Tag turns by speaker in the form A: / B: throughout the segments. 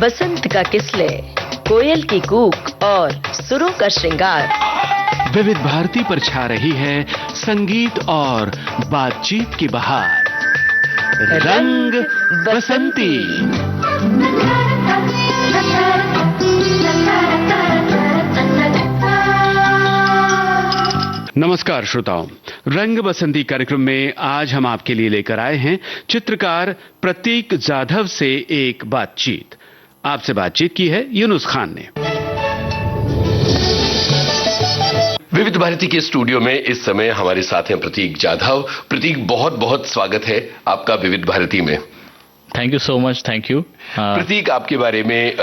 A: बसंत का किसले, कोयल की कूक और सुरों का श्रृंगार।
B: विविध भारती पर छा रही है संगीत और बातचीत की बहार। रंग बसंती। नमस्कार श्रोताओं, रंग बसंती कार्यक्रम में आज हम आपके लिए लेकर आए हैं चित्रकार प्रतीक जाधव से एक बातचीत। आपसे बातचीत की है यूनुस खान ने।
C: विविध भारती के स्टूडियो में इस समय हमारे साथ हैं प्रतीक जाधव। प्रतीक, बहुत बहुत स्वागत है आपका विविध भारती में।
D: Thank you so much, thank you.
C: Prateek, आपके बारे में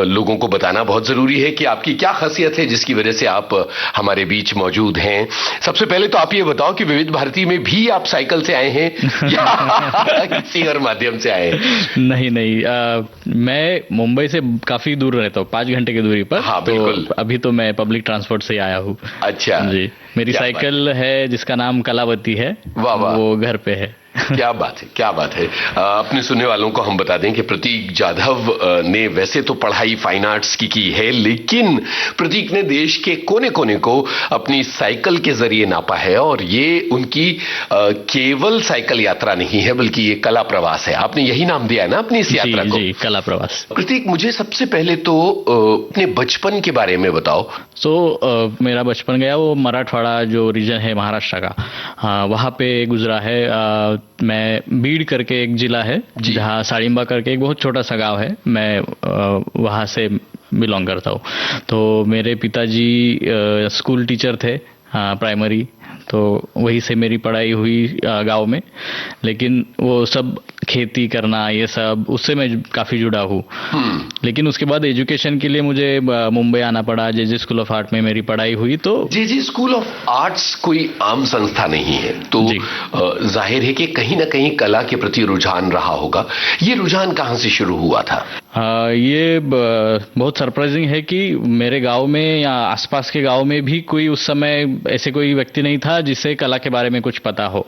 C: लोगों को बताना बहुत जरूरी है कि आपकी क्या खासियत है जिसकी वजह से आप हमारे बीच मौजूद हैं। सबसे पहले तो आप ये बताओ कि विविध भारती में भी आप साइकिल से आए हैं या किसी और माध्यम से आए हैं?
D: नहीं, मैं मुंबई से काफी दूर रहता हूँ, 5 घंटे की दूरी पर।
C: हाँ, बिल्कुल।
D: तो अभी तो मैं पब्लिक ट्रांसपोर्ट से आया हूँ।
C: अच्छा
D: जी, मेरी साइकिल है जिसका नाम कलावती है।
C: वाह वाह,
D: वो घर पे है।
C: क्या बात है, क्या बात है। अपने सुनने वालों को हम बता दें कि प्रतीक जाधव ने वैसे तो पढ़ाई फाइन आर्ट्स की है, लेकिन प्रतीक ने देश के कोने कोने को अपनी साइकिल के जरिए नापा है। और ये उनकी केवल साइकिल यात्रा नहीं है, बल्कि ये कला प्रवास है। आपने यही नाम दिया है ना अपनी इस यात्रा को?
D: जी, कला प्रवास।
C: प्रतीक, मुझे सबसे पहले तो अपने बचपन के बारे में बताओ।
D: मेरा बचपन गया वो मराठवाड़ा जो रीजन है महाराष्ट्र का, वहाँ पे गुजरा है। मैं बीड करके एक जिला है जहाँ साड़िंबा करके एक बहुत छोटा सा गांव है, मैं वहाँ से बिलोंग करता हूँ। तो मेरे पिताजी स्कूल टीचर थे, प्राइमरी, तो वहीं से मेरी पढ़ाई हुई गांव में। लेकिन वो सब खेती करना ये सब उससे मैं काफ़ी जुड़ा हूँ। लेकिन उसके बाद एजुकेशन के लिए मुझे मुंबई आना पड़ा। जे स्कूल ऑफ आर्ट में मेरी पढ़ाई हुई। तो
C: जे स्कूल ऑफ आर्ट्स कोई आम संस्था नहीं है, तो जाहिर है कि कहीं ना कहीं कला के प्रति रुझान रहा होगा। ये रुझान कहाँ से शुरू हुआ था?
D: ये बहुत सरप्राइजिंग है कि मेरे गांव में या आसपास के गांव में भी कोई उस समय ऐसे कोई व्यक्ति नहीं था जिसे कला के बारे में कुछ पता हो,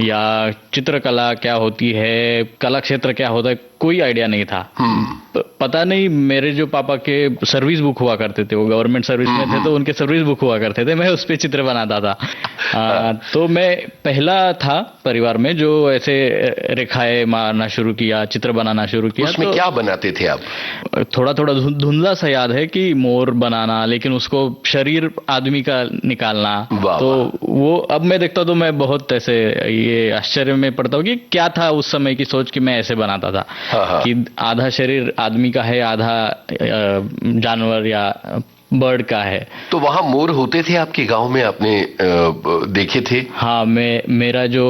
D: या चित्रकला क्या होती है, कला क्षेत्र क्या होता है, कोई आइडिया नहीं था। पता नहीं, मेरे जो पापा के सर्विस बुक हुआ करते थे, वो गवर्नमेंट सर्विस में थे, तो उनके सर्विस बुक हुआ करते थे, मैं उस पे चित्र बनाता था। तो मैं पहला था परिवार में जो ऐसे रेखाएं मारना शुरू किया, चित्र बनाना शुरू किया।
C: उसमें क्या बनाते थे आप?
D: थोड़ा थोड़ा धुंधला सा याद है कि मोर बनाना, लेकिन उसको शरीर आदमी का निकालना। तो वो अब मैं देखता हूँ तो मैं बहुत ऐसे ये आश्चर्य में पड़ता हूँ कि क्या था उस समय की सोच कि मैं ऐसे बनाता था। कि आधा शरीर आदमी का है, आधा जानवर या बर्ड का है।
C: तो वहां मोर होते थे आपके गांव में, आपने देखे थे?
D: हाँ, मेरा जो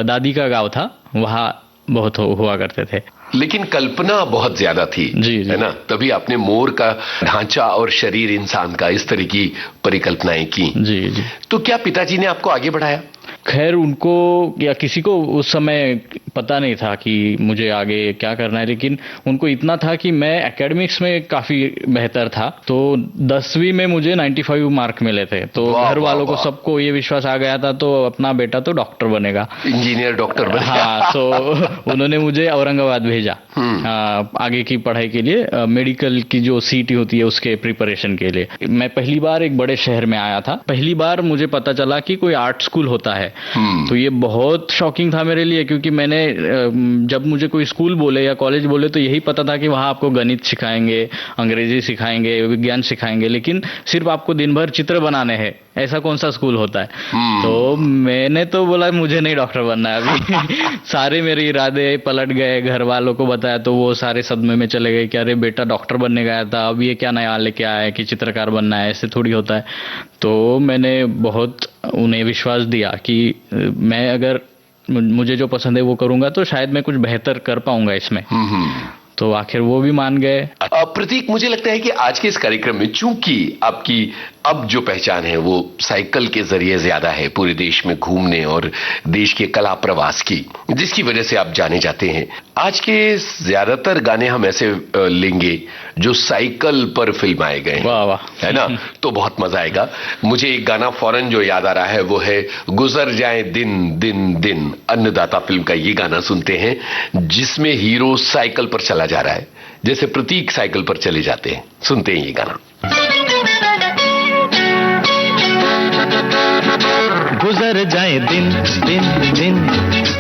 D: दादी का गांव था वहाँ बहुत हुआ करते थे।
C: लेकिन कल्पना बहुत ज्यादा थी,
D: जी,
C: है ना? तभी आपने मोर का ढांचा और शरीर इंसान का, इस तरह की परिकल्पनाएं की।
D: जी जी।
C: तो क्या पिताजी ने आपको आगे बढ़ाया?
D: खैर, उनको या किसी को उस समय पता नहीं था कि मुझे आगे क्या करना है, लेकिन उनको इतना था कि मैं एकेडमिक्स में काफ़ी बेहतर था। तो 10वीं में मुझे 95 मार्क मिले थे। तो घर वालों को सबको ये विश्वास आ गया था, तो अपना बेटा तो डॉक्टर बनेगा,
C: इंजीनियर डॉक्टर बनेगा।
D: हाँ, तो उन्होंने मुझे औरंगाबाद भेजा आगे की पढ़ाई के लिए, मेडिकल की जो सीट होती है उसके प्रिपरेशन के लिए। मैं पहली बार एक बड़े शहर में आया था। पहली बार मुझे पता चला कि कोई आर्ट स्कूल होता है। तो ये बहुत शॉकिंग था मेरे लिए, क्योंकि मैंने जब मुझे कोई स्कूल बोले या कॉलेज बोले तो यही पता था कि वहाँ आपको गणित सिखाएंगे, अंग्रेजी सिखाएंगे, विज्ञान सिखाएंगे, लेकिन सिर्फ आपको दिन भर चित्र बनाने हैं। ऐसा कौन सा स्कूल होता है? तो मैंने तो बोला मुझे नहीं डॉक्टर बनना है अभी। सारे मेरे इरादे पलट गए। घर वालों को बताया तो वो सारे सदमे में चले गए कि अरे बेटा डॉक्टर बनने गया था, अब ये क्या नया लेके आया है कि चित्रकार बनना है, ऐसे थोड़ी होता है। तो मैंने बहुत उन्हें विश्वास दिया कि मैं अगर मुझे जो पसंद है वो करूंगा तो शायद मैं कुछ बेहतर कर पाऊंगा इसमें। तो आखिर वो भी मान गए।
C: प्रतीक, मुझे लगता है कि आज के इस कार्यक्रम में चूंकि आपकी अब जो पहचान है वो साइकिल के जरिए ज्यादा है, पूरे देश में घूमने और देश के कला प्रवास की, जिसकी वजह से आप जाने जाते हैं। आज के ज्यादातर गाने हम ऐसे लेंगे जो साइकिल पर फिल्माए गए हैं,
D: वाह वाह,
C: है ना? तो बहुत मजा आएगा। मुझे एक गाना फौरन जो याद आ रहा है वो है गुजर जाए दिन दिन दिन, अन्नदाता फिल्म का ये गाना सुनते हैं, जिसमें हीरो साइकिल पर चला जा रहा है, जैसे प्रतीक साइकिल पर चले जाते हैं। सुनते हैं ये गाना।
E: गुजर जाए दिन दिन दिन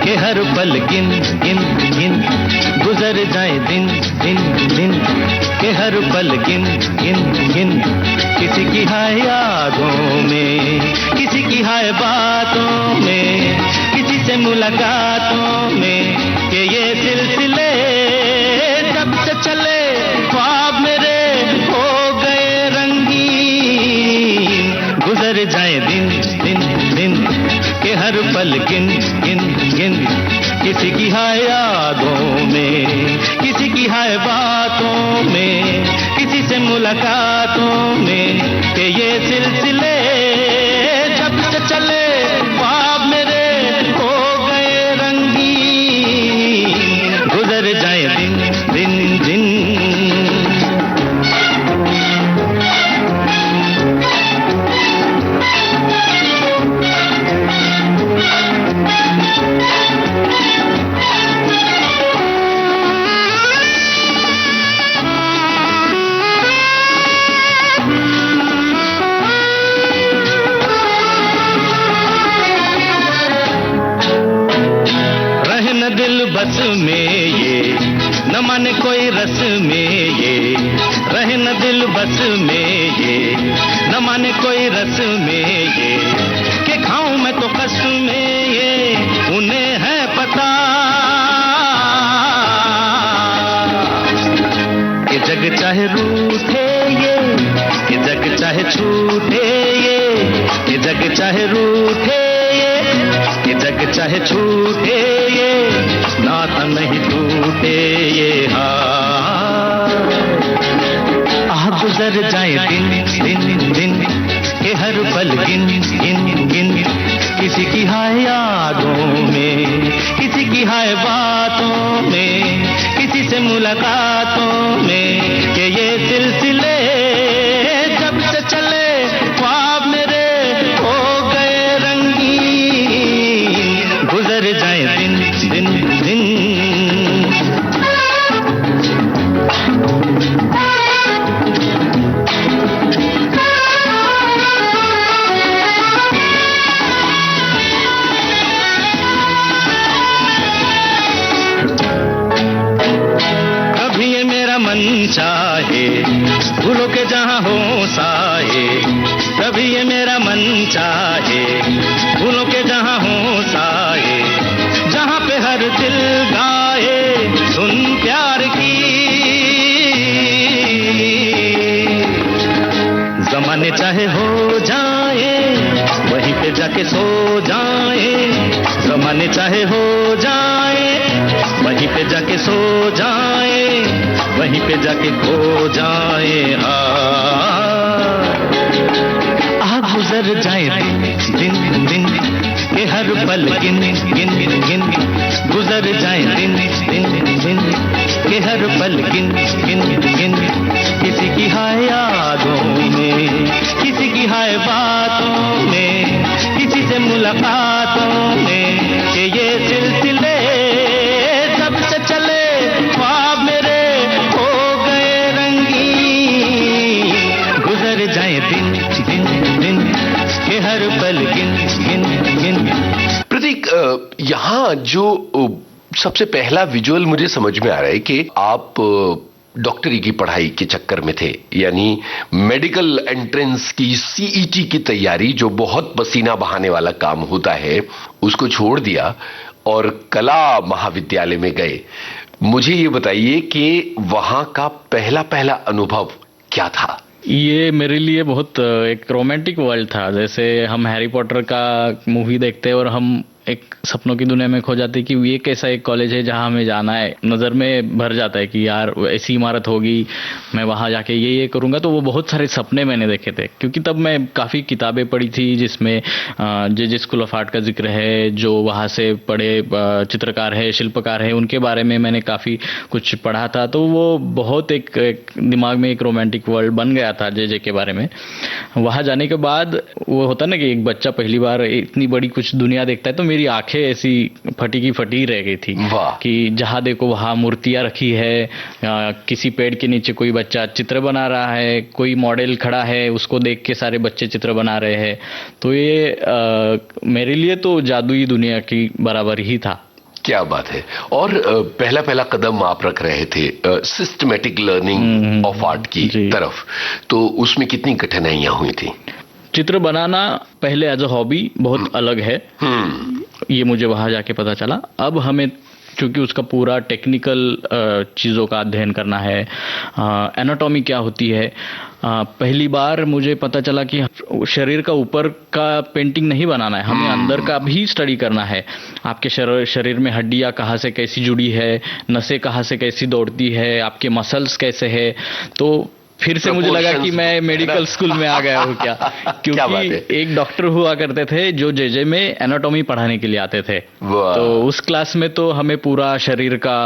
E: के हर पल गिन गिन गिन, गुजर जाए दिन दिन दिन के हर पल गिन गिन गिन, किसी की हाय यादों में, किसी की हाय बातों में, किसी से मुलाकातों में, कि ये सिलसिले जब से चले ख्वाब मेरे हो गए रंगीन। गुजर जाए दिन दिन दिन के हर पल गिन गिन गिन, किसी की हाय यादों में, किसी की हाय बातों में, किसी से मुलाकातों में, कि ये सिलसिले जब से चले ख्वाब मेरे हो गए रंगीन। गुजर जाए दिन दिन दिन। दिल बस में ये न माने कोई रस में ये, रहे न दिल बस में ये न माने कोई रस में ये, कि खाऊं मैं तो कस में ये, उन्हें है पता कि जग चाहे रूठे ये, कि जग चाहे छूटे ये, कि जग चाहे रूठे ये, कि जग चाहे छूटे ये, नाता नहीं टूटे ये। हाँ गुजर जाए दिन दिन दिन के हर पल गिन गिन गिन, किसी की हाय यादों में, किसी की हाय बातों में, किसी से मुलाकातों में, कि ये सिलसिले जब से चले ख्वाब मेरे हो गए रंगीन। गुजर जाए दिन दिन दिन। कभी ये मेरा मन चाहे भूलो के जहां हो साए, कभी ये मेरा मन चाहे भूलो के जहां हो साए, जहां पे हर दिल गाए सुन प्यार की। जमाने चाहे हो जाए वहीं पे जाके सो जाए, जमाने चाहे हो जाए वहीं पे जाके सो जाए, वहीं पे जाके खो जाए। गुजर जाए दिन दिन दिन के हर पल गिन गिन गिन, गुजर जाए दिन दिन दिन के हर पल गिन गिन गिन, किसी की हाय यादों में, किसी की हाय बातों में, किसी से मुलाकातों में, कि ये सिलसिले जब से चले ख्वाब मेरे हो गए रंगीन। गुजर जाए दिन दिन दिन के हर पल गिन गिन गिन।
C: प्रतीक, यहाँ जो सबसे पहला विजुअल मुझे समझ में आ रहा है कि आप डॉक्टरी की पढ़ाई के चक्कर में थे, यानी मेडिकल एंट्रेंस की सीईटी की तैयारी, जो बहुत पसीना बहाने वाला काम होता है, उसको छोड़ दिया और कला महाविद्यालय में गए। मुझे ये बताइए कि वहां का पहला पहला अनुभव क्या था?
D: ये मेरे लिए बहुत एक रोमांटिक वर्ल्ड था। जैसे हम हैरी पॉटर का मूवी देखते हैं और हम एक सपनों की दुनिया में खो जाते हैं कि ये कैसा एक कॉलेज है जहाँ हमें जाना है। नज़र में भर जाता है कि यार ऐसी इमारत होगी, मैं वहाँ जाके ये करूँगा। तो वो बहुत सारे सपने मैंने देखे थे, क्योंकि तब मैं काफ़ी किताबें पढ़ी थी जिसमें जे स्कूल ऑफ आर्ट का जिक्र है, जो वहाँ से पढ़े चित्रकार है, शिल्पकार है, उनके बारे में मैंने काफ़ी कुछ पढ़ा था। तो वो बहुत एक दिमाग में एक रोमांटिक वर्ल्ड बन गया था जे के बारे में। वहाँ जाने के बाद वो होता ना कि एक बच्चा पहली बार इतनी बड़ी कुछ दुनिया देखता है, तो मेरी आंखें ऐसी फटी की फटी रह गई थी कि जहाँ देखो वहाँ मूर्तियाँ रखी है, किसी पेड़ के नीचे कोई बच्चा चित्र बना रहा है, कोई मॉडल खड़ा है, उसको देख के सारे बच्चे चित्र बना रहे हैं। तो ये मेरे लिए तो जादुई दुनिया की बराबर ही था।
C: क्या बात है। और पहला कदम आप रख रहे थे सिस्टमेटिक लर्निंग ऑफ आर्ट की तरफ, तो उसमें कितनी कठिनाइयां हुई थी?
D: चित्र बनाना पहले एज अ हॉबी बहुत अलग है, ये मुझे वहाँ जाके पता चला। अब हमें क्योंकि उसका पूरा टेक्निकल चीज़ों का अध्ययन करना है, एनाटॉमी क्या होती है। पहली बार मुझे पता चला कि शरीर का ऊपर का पेंटिंग नहीं बनाना है, हमें अंदर का भी स्टडी करना है। आपके शरीर में हड्डियाँ कहाँ से कैसी जुड़ी है, नसें कहाँ से कैसी दौड़ती है, आपके मसल्स कैसे है। तो फिर से मुझे लगा कि मैं मेडिकल स्कूल में आ गया हूँ क्या, क्योंकि एक डॉक्टर हुआ करते थे जो जे में एनाटॉमी पढ़ाने के लिए आते थे। तो उस क्लास में तो हमें पूरा शरीर का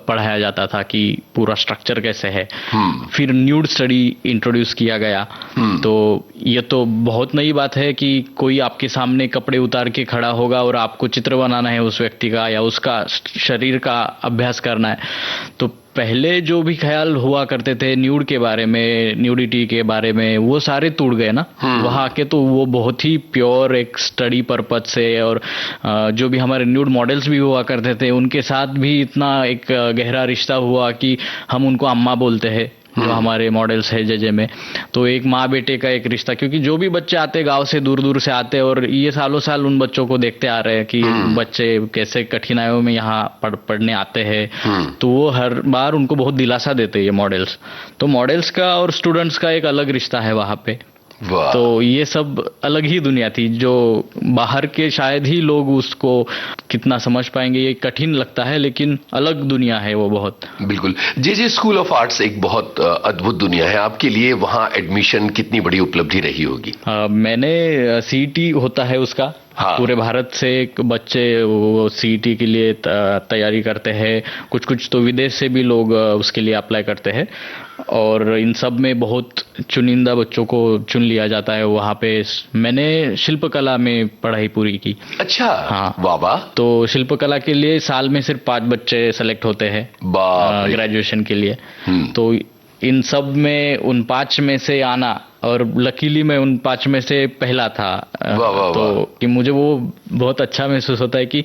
D: पढ़ाया जाता था कि पूरा स्ट्रक्चर कैसे है। फिर न्यूड स्टडी इंट्रोड्यूस किया गया। तो ये तो बहुत नई बात है कि कोई आपके सामने कपड़े उतार के खड़ा होगा और आपको चित्र बनाना है उस व्यक्ति का या उसका शरीर का अभ्यास करना है। तो पहले जो भी ख्याल हुआ करते थे न्यूड के बारे में, न्यूडिटी के बारे में, वो सारे टूट गए ना वहाँ आके। तो वो बहुत ही प्योर एक स्टडी पर्पज से, और जो भी हमारे न्यूड मॉडल्स भी हुआ करते थे उनके साथ भी इतना एक गहरा रिश्ता हुआ कि हम उनको अम्मा बोलते हैं जो हमारे मॉडल्स है जे में। तो एक माँ बेटे का एक रिश्ता, क्योंकि जो भी बच्चे आते गांव से दूर दूर से आते, और ये सालों साल उन बच्चों को देखते आ रहे हैं कि बच्चे कैसे कठिनाइयों में यहाँ पढ़ने आते हैं। तो वो हर बार उनको बहुत दिलासा देते हैं ये मॉडल्स। तो मॉडल्स का और स्टूडेंट्स का एक अलग रिश्ता है वहाँ पे। तो ये सब अलग ही दुनिया थी जो बाहर के शायद ही लोग उसको कितना समझ पाएंगे, ये कठिन लगता है, लेकिन अलग दुनिया है वो बहुत।
C: बिल्कुल। जे स्कूल ऑफ आर्ट्स एक बहुत अद्भुत दुनिया है। आपके लिए वहाँ एडमिशन कितनी बड़ी उपलब्धि रही होगी?
D: मैंने सीईटी होता है उसका, पूरे भारत से एक बच्चे वो सीईटी के लिए तैयारी करते हैं। कुछ तो विदेश से भी लोग उसके लिए अप्लाई करते हैं, और इन सब में बहुत चुनिंदा बच्चों को चुन लिया जाता है वहाँ पे। मैंने शिल्पकला में पढ़ाई पूरी की।
C: अच्छा,
D: हाँ,
C: वाह।
D: तो शिल्पकला के लिए साल में सिर्फ 5 बच्चे सेलेक्ट होते हैं ग्रेजुएशन के लिए। तो इन सब में उन 5 में से आना, और लकीली मैं उन 5 में से पहला था। तो कि मुझे वो बहुत अच्छा महसूस होता है कि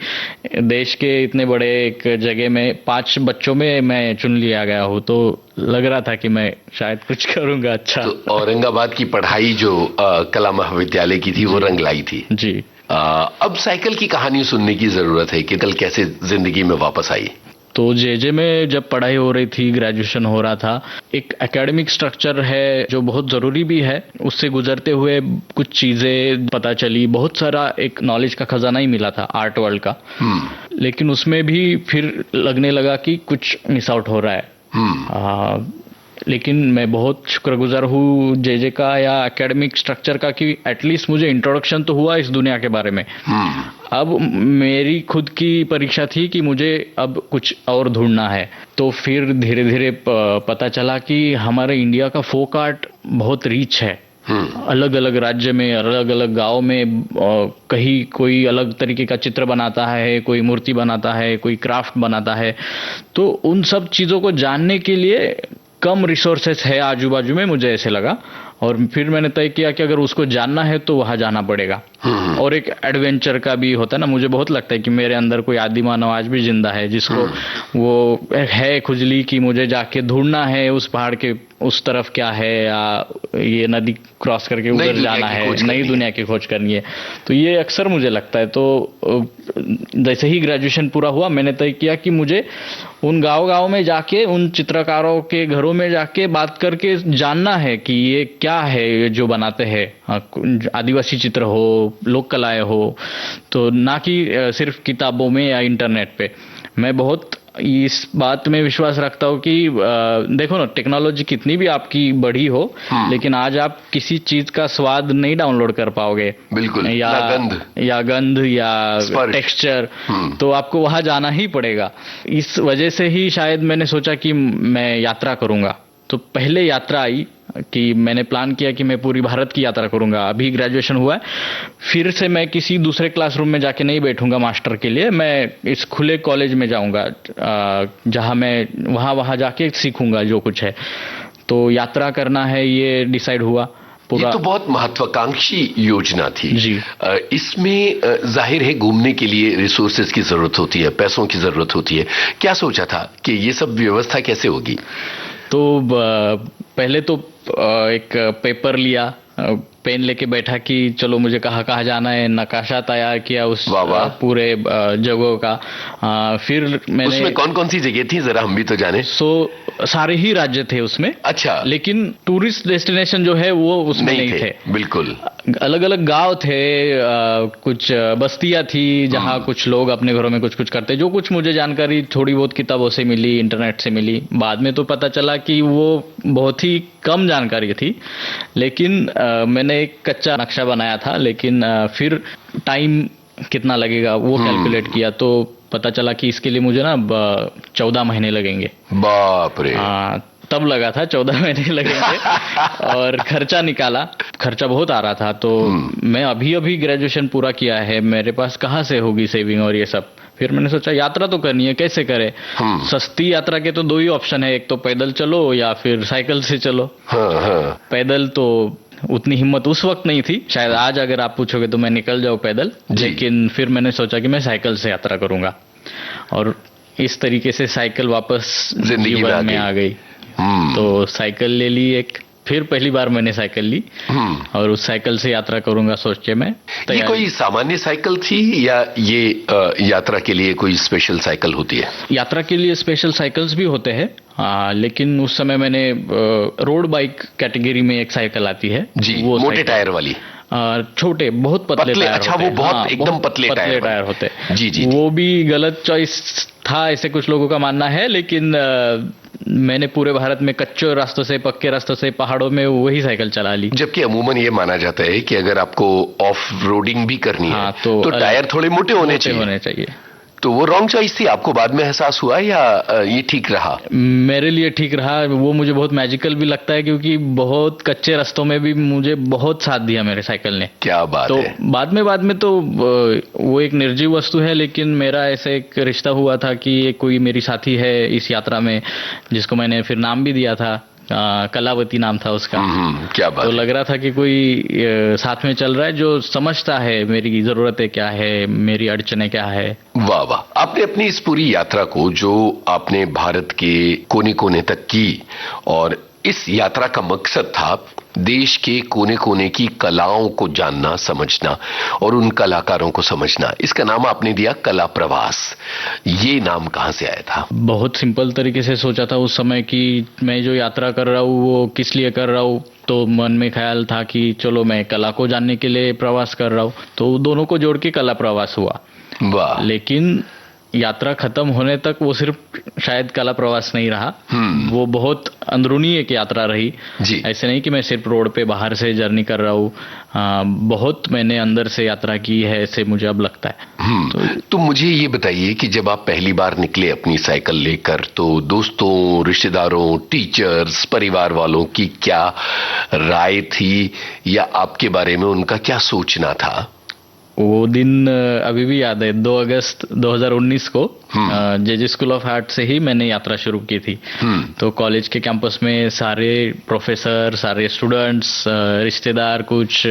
D: देश के इतने बड़े एक जगह में 5 बच्चों में मैं चुन लिया गया हूँ। तो लग रहा था कि मैं शायद कुछ करूँगा अच्छा।
C: तो औरंगाबाद की पढ़ाई जो कला महाविद्यालय की थी वो रंग लाई थी
D: जी।
C: अब साइकिल की कहानी सुनने की जरूरत है कि कल कैसे जिंदगी में वापस आई।
D: तो जे में जब पढ़ाई हो रही थी, ग्रेजुएशन हो रहा था, एक एकेडमिक स्ट्रक्चर है जो बहुत ज़रूरी भी है। उससे गुजरते हुए कुछ चीज़ें पता चली, बहुत सारा एक नॉलेज का खजाना ही मिला था आर्ट वर्ल्ड का। लेकिन उसमें भी फिर लगने लगा कि कुछ मिस आउट हो रहा है। लेकिन मैं बहुत शुक्रगुजार हूँ जे का या एकेडमिक स्ट्रक्चर का कि एटलीस्ट मुझे इंट्रोडक्शन तो हुआ इस दुनिया के बारे में। अब मेरी खुद की परीक्षा थी कि मुझे अब कुछ और ढूंढना है। तो फिर धीरे धीरे पता चला कि हमारे इंडिया का फोक आर्ट बहुत रीच है। अलग अलग राज्य में, अलग अलग गांव में कहीं कोई अलग तरीके का चित्र बनाता है, कोई मूर्ति बनाता है, कोई क्राफ्ट बनाता है। तो उन सब चीज़ों को जानने के लिए कम रिसोर्सेस है आजू बाजू में, मुझे ऐसे लगा। और फिर मैंने तय किया कि अगर उसको जानना है तो वहाँ जाना पड़ेगा। और एक एडवेंचर का भी होता है ना, मुझे बहुत लगता है कि मेरे अंदर कोई आदि मानव आज भी जिंदा है जिसको वो है खुजली कि मुझे जाके ढूंढना है उस पहाड़ के उस तरफ क्या है, या ये नदी क्रॉस करके उधर जाना है, नई दुनिया की खोज करनी है। तो ये अक्सर मुझे लगता है। तो जैसे ही ग्रेजुएशन पूरा हुआ मैंने तय किया कि मुझे उन गाँव में जाके, उन चित्रकारों के घरों में जाके बात करके जानना है कि ये क्या क्या है ये जो बनाते हैं, आदिवासी चित्र हो, लोक कलाएं हो, तो ना कि सिर्फ किताबों में या इंटरनेट पे। मैं बहुत इस बात में विश्वास रखता हूँ कि देखो ना, टेक्नोलॉजी कितनी भी आपकी बढ़ी हो, लेकिन आज आप किसी चीज का स्वाद नहीं डाउनलोड कर पाओगे,
C: बिल्कुल,
D: या गंध या टेक्सचर, तो आपको वहां जाना ही पड़ेगा। इस वजह से ही शायद मैंने सोचा कि मैं यात्रा करूंगा। तो पहले यात्रा आई कि मैंने प्लान किया कि मैं पूरी भारत की यात्रा करूंगा। अभी ग्रेजुएशन हुआ है, फिर से मैं किसी दूसरे क्लासरूम में जाके नहीं बैठूंगा मास्टर के लिए, मैं इस खुले कॉलेज में जाऊंगा जहां मैं वहां जाके सीखूंगा जो कुछ है। तो यात्रा करना है, ये डिसाइड हुआ पूरा।
C: ये तो बहुत महत्वाकांक्षी योजना थी
D: जी।
C: इसमें जाहिर है घूमने के लिए रिसोर्सेज की जरूरत होती है, पैसों की जरूरत होती है। क्या सोचा था कि ये सब व्यवस्था कैसे होगी?
D: तो पहले तो एक पेपर लिया, पेन लेके बैठा कि चलो मुझे कहाँ कहाँ जाना है, नक्शा तैयार किया उस पूरे जगहों का। फिर मैंने,
C: उसमें कौन कौन सी जगह थी जरा हम भी तो जाने।
D: सारे ही राज्य थे उसमें।
C: अच्छा।
D: लेकिन टूरिस्ट डेस्टिनेशन जो है वो उसमें नहीं थे।
C: बिल्कुल
D: अलग अलग गांव थे, कुछ बस्तियां थी जहां कुछ लोग अपने घरों में कुछ कुछ करते। जो कुछ मुझे जानकारी थोड़ी बहुत किताबों से मिली, इंटरनेट से मिली, बाद में तो पता चला कि वो बहुत ही कम जानकारी थी। लेकिन मैंने एक कच्चा नक्शा बनाया था, लेकिन फिर टाइम कितना लगेगा वो कैलकुलेट किया, तो पता चला कि इसके लिए मुझे ना 14 महीने लगेंगे।
C: बाप रे।
D: तब लगा था 14 महीने लगेंगे। और खर्चा निकाला, खर्चा बहुत आ रहा था। तो मैं अभी ग्रेजुएशन पूरा किया है, मेरे पास कहाँ से होगी सेविंग और ये सब। फिर मैंने सोचा यात्रा तो करनी है, कैसे करें। सस्ती यात्रा के तो दो ही ऑप्शन है, एक तो पैदल चलो या फिर साइकिल से चलो। पैदल तो उतनी हिम्मत उस वक्त नहीं थी, शायद आज अगर आप पूछोगे तो मैं निकल जाऊं पैदल। लेकिन फिर मैंने सोचा कि मैं साइकिल से यात्रा करूंगा, और इस तरीके से साइकिल वापस जीवन में आ गई। तो साइकिल ले ली एक, फिर पहली बार मैंने साइकिल ली और उस साइकिल से यात्रा करूंगा सोच के मैं।
C: ये कोई सामान्य साइकिल थी या ये यात्रा के लिए कोई स्पेशल साइकिल होती है?
D: यात्रा के लिए स्पेशल साइकिल्स भी होते हैं, लेकिन उस समय मैंने रोड बाइक कैटेगरी में एक साइकिल आती है
C: जी, वो मोटे टायर वाली,
D: छोटे बहुत पतले टायर।
C: अच्छा, वो बहुत एकदम पतले
D: टायर होते।
C: जी।
D: वो भी गलत चॉइस था ऐसे कुछ लोगों का मानना है, लेकिन मैंने पूरे भारत में कच्चे रास्तों से, पक्के रास्तों से, पहाड़ों में वही साइकिल चला ली।
C: जबकि अमूमन ये माना जाता है कि अगर आपको ऑफ रोडिंग भी करनी है तो टायर थोड़े मोटे होने चाहिए। तो वो रॉन्ग चॉइस थी, आपको बाद में एहसास हुआ या ये ठीक रहा?
D: मेरे लिए ठीक रहा। वो मुझे बहुत मैजिकल भी लगता है, क्योंकि बहुत कच्चे रास्तों में भी मुझे बहुत साथ दिया मेरे साइकिल ने।
C: क्या बात है।
D: तो बाद में तो वो एक निर्जीव वस्तु है, लेकिन मेरा ऐसे एक रिश्ता हुआ था कि ये कोई मेरी साथी है इस यात्रा में, जिसको मैंने फिर नाम भी दिया था, कलावती नाम था उसका।
C: क्या बात।
D: तो लग रहा था कि कोई साथ में चल रहा है जो समझता है मेरी जरूरतें क्या है, मेरी अड़चने क्या है।
C: वाह वाह। आपने अपनी इस पूरी यात्रा को, जो आपने भारत के कोने कोने तक की, और इस यात्रा का मकसद था देश के कोने कोने की कलाओं को जानना, समझना और उन कलाकारों को समझना। इसका नाम आपने दिया कला प्रवास। ये नाम कहां से आया था?
D: बहुत सिंपल तरीके से सोचा था उस समय कि मैं जो यात्रा कर रहा हूँ वो किस लिए कर रहा हूँ। तो मन में ख्याल था कि चलो मैं कला को जानने के लिए प्रवास कर रहा हूँ, तो दोनों को जोड़ के कला प्रवास हुआ।
C: वाह।
D: लेकिन यात्रा खत्म होने तक वो सिर्फ शायद कला प्रवास नहीं रहा, वो बहुत अंदरूनी एक यात्रा रही
C: जी।
D: ऐसे नहीं कि मैं सिर्फ रोड पे बाहर से जर्नी कर रहा हूँ, बहुत मैंने अंदर से यात्रा की है, ऐसे मुझे अब लगता है।
C: तो मुझे ये बताइए कि जब आप पहली बार निकले अपनी साइकिल लेकर, तो दोस्तों, रिश्तेदारों, टीचर्स, परिवार वालों की क्या राय थी या आपके बारे में उनका क्या सोचना था?
D: वो दिन अभी भी याद है, 2 अगस्त 2019 को जेजे स्कूल ऑफ आर्ट से ही मैंने यात्रा शुरू की थी। तो कॉलेज के कैंपस में सारे प्रोफेसर, सारे स्टूडेंट्स, रिश्तेदार, कुछ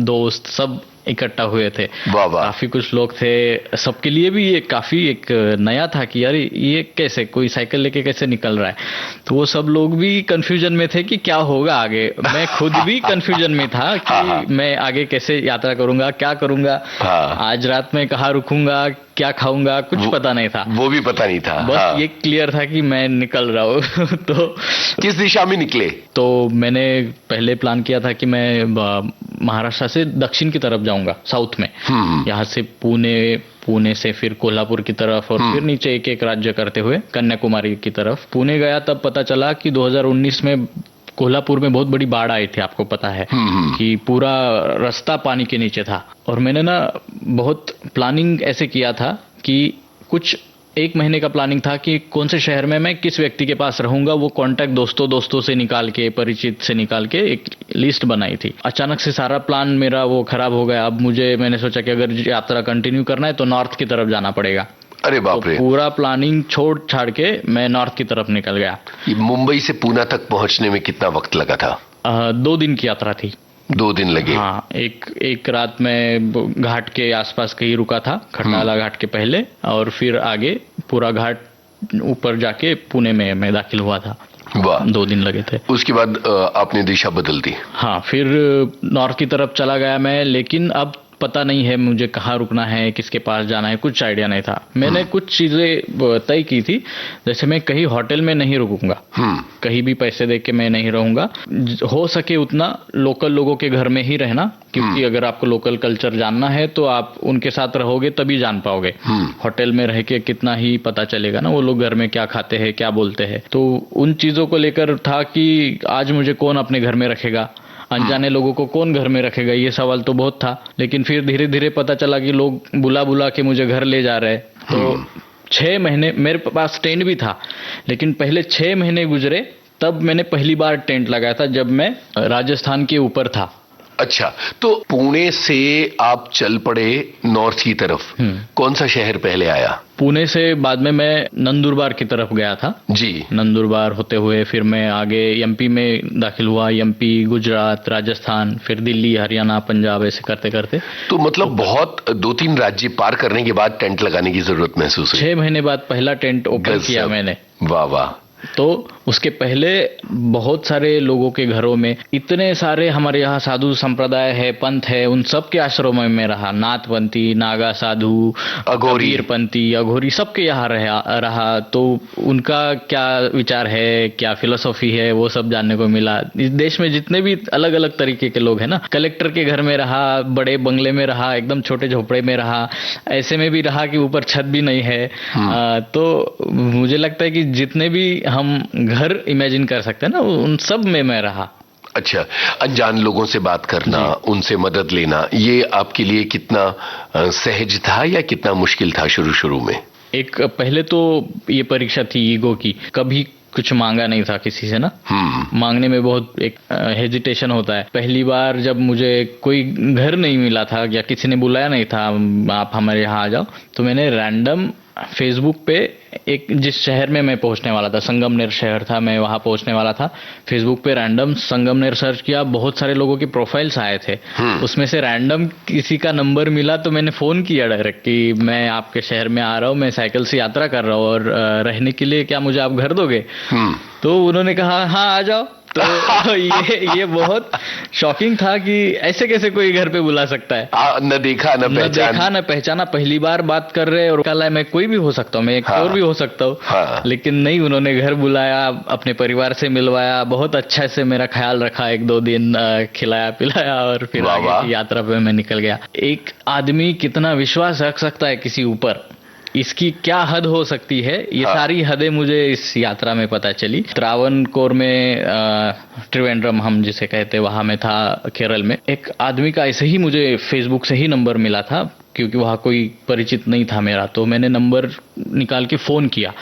D: दोस्त सब इकट्ठा हुए थे। काफी कुछ लोग थे। सबके लिए भी ये काफी एक नया था कि यार ये कैसे कोई साइकिल लेके कैसे निकल रहा है। तो वो सब लोग भी कंफ्यूजन में थे कि क्या होगा आगे। मैं खुद भी कंफ्यूजन में था कि मैं आगे कैसे यात्रा करूंगा, क्या करूंगा, आज रात में कहाँ रुकूंगा, क्या खाऊंगा कुछ पता नहीं था।
C: वो भी पता नहीं था।
D: बस
C: हाँ।
D: ये क्लियर था कि मैं निकल रहा हूँ। तो
C: किस दिशा में निकले?
D: तो मैंने पहले प्लान किया था कि मैं महाराष्ट्र से दक्षिण की तरफ जाऊंगा, साउथ में। यहाँ से पुणे से फिर कोल्हापुर की तरफ और फिर नीचे एक एक राज्य करते हुए कन्याकुमारी की तरफ। पुणे गया तब पता चला कि 2019 में कोल्हापुर में बहुत बड़ी बाढ़ आई थी, आपको पता है कि पूरा रास्ता पानी के नीचे था। और मैंने ना बहुत प्लानिंग ऐसे किया था कि कुछ 1 महीने का प्लानिंग था कि कौन से शहर में मैं किस व्यक्ति के पास रहूंगा, वो कांटेक्ट दोस्तों से निकाल के, परिचित से निकाल के एक लिस्ट बनाई थी। अचानक से सारा प्लान मेरा वो खराब हो गया। अब मैंने सोचा कि अगर यात्रा कंटिन्यू करना है तो नॉर्थ की तरफ जाना पड़ेगा।
C: अरे बाप रे।
D: तो पूरा प्लानिंग छोड़ छाड़ के मैं नॉर्थ की तरफ निकल गया।
C: मुंबई से पूना तक पहुंचने में कितना वक्त लगा था?
D: 2 दिन की यात्रा थी।
C: 2 दिन लगे?
D: हाँ, एक रात में घाट के आसपास कहीं रुका था, खंडाला घाट के पहले, और फिर आगे पूरा घाट ऊपर जाके पुणे में मैं दाखिल हुआ था।
C: वाह।
D: 2 दिन लगे थे।
C: उसके बाद आपने दिशा बदल दी?
D: हाँ, फिर नॉर्थ की तरफ चला गया मैं, लेकिन अब पता नहीं है मुझे कहाँ रुकना है, किसके पास जाना है, कुछ आइडिया नहीं था। मैंने कुछ चीजें तय की थी, जैसे मैं कहीं होटल में नहीं रुकूंगा, कहीं भी पैसे दे के मैं नहीं रहूंगा, हो सके उतना लोकल लोगों के घर में ही रहना, क्योंकि अगर आपको लोकल कल्चर जानना है तो आप उनके साथ रहोगे तभी जान पाओगे। होटल में रह के कितना ही पता चलेगा ना वो लोग घर में क्या खाते हैं, क्या बोलते हैं। तो उन चीजों को लेकर था कि आज मुझे कौन अपने घर में रखेगा, अनजाने लोगों को कौन घर में रखेगा, ये सवाल तो बहुत था। लेकिन फिर धीरे धीरे पता चला कि लोग बुला के मुझे घर ले जा रहे। तो 6 महीने मेरे पास टेंट भी था, लेकिन पहले 6 महीने गुजरे तब मैंने पहली बार टेंट लगाया था, जब मैं राजस्थान के ऊपर था।
C: अच्छा, तो पुणे से आप चल पड़े नॉर्थ की तरफ। कौन सा शहर पहले आया?
D: पुणे से बाद में मैं नंदुरबार की तरफ गया था
C: जी।
D: नंदुरबार होते हुए फिर मैं आगे एमपी में दाखिल हुआ, एमपी, गुजरात, राजस्थान, फिर दिल्ली, हरियाणा, पंजाब, ऐसे करते करते।
C: तो मतलब बहुत 2-3 राज्य पार करने के बाद टेंट लगाने की जरूरत महसूस हुई?
D: 6 महीने बाद पहला टेंट ओपन किया मैंने।
C: वाह वाह।
D: तो उसके पहले बहुत सारे लोगों के घरों में, इतने सारे हमारे यहाँ साधु संप्रदाय है, पंथ है, उन सब के आश्रमों में रहा। नाथपंथी, नागा साधु,
C: अघोरी,
D: कबीरपंथी, अघोरी, सबके यहाँ रहा। तो उनका क्या विचार है, क्या फिलोसॉफी है, वो सब जानने को मिला। इस देश में जितने भी अलग अलग तरीके के लोग हैं ना, कलेक्टर के घर में रहा, बड़े बंगले में रहा, एकदम छोटे झोपड़े में रहा, ऐसे में भी रहा कि ऊपर छत भी नहीं है। तो मुझे लगता है कि जितने भी हम घर इमेजिन कर सकते हैं ना, उन सब में मैं रहा।
C: अच्छा, अनजान लोगों से बात करना, उनसे मदद लेना, ये आपके लिए कितना सहज था या कितना मुश्किल था शुरू में?
D: एक पहले तो ये परीक्षा थी ईगो की, कभी कुछ मांगा नहीं था किसी से ना। मांगने में बहुत एक हेजिटेशन होता है। पहली बार जब मुझे कोई घर नहीं मिला था या किसी ने बुलाया नहीं था आप हमारे यहाँ आ जाओ, तो मैंने रैंडम फेसबुक पे एक, जिस शहर में मैं पहुंचने वाला था, संगमनेर शहर था, मैं वहां पहुंचने वाला था, फेसबुक पे रैंडम संगमनेर सर्च किया, बहुत सारे लोगों के प्रोफाइल्स आए थे। उसमें से रैंडम किसी का नंबर मिला तो मैंने फोन किया डायरेक्ट कि मैं आपके शहर में आ रहा हूँ, मैं साइकिल से यात्रा कर रहा हूँ और रहने के लिए क्या मुझे आप घर दोगे? तो उन्होंने कहा हाँ आ जाओ। तो ये बहुत शॉकिंग था कि ऐसे कैसे कोई घर पे बुला सकता है।
C: न देखा न
D: पहचाना, पहली बार बात कर रहे और कहा मैं कोई भी हो सकता हूँ, मैं एक और भी हो सकता हूँ। लेकिन नहीं, उन्होंने घर बुलाया, अपने परिवार से मिलवाया, बहुत अच्छा से मेरा ख्याल रखा, 1-2 दिन खिलाया पिलाया और फिर आगे की यात्रा पे मैं निकल गया। एक आदमी कितना विश्वास रख सकता है किसी ऊपर, इसकी क्या हद हो सकती है, ये सारी हदें मुझे इस यात्रा में पता चली। त्रावणकोर में, त्रिवेंद्रम हम जिसे कहते, वहां में था केरल में। एक आदमी का ऐसे ही मुझे फेसबुक से ही नंबर मिला था, क्योंकि वहाँ कोई परिचित नहीं था मेरा। तो मैंने नंबर निकाल के फ़ोन किया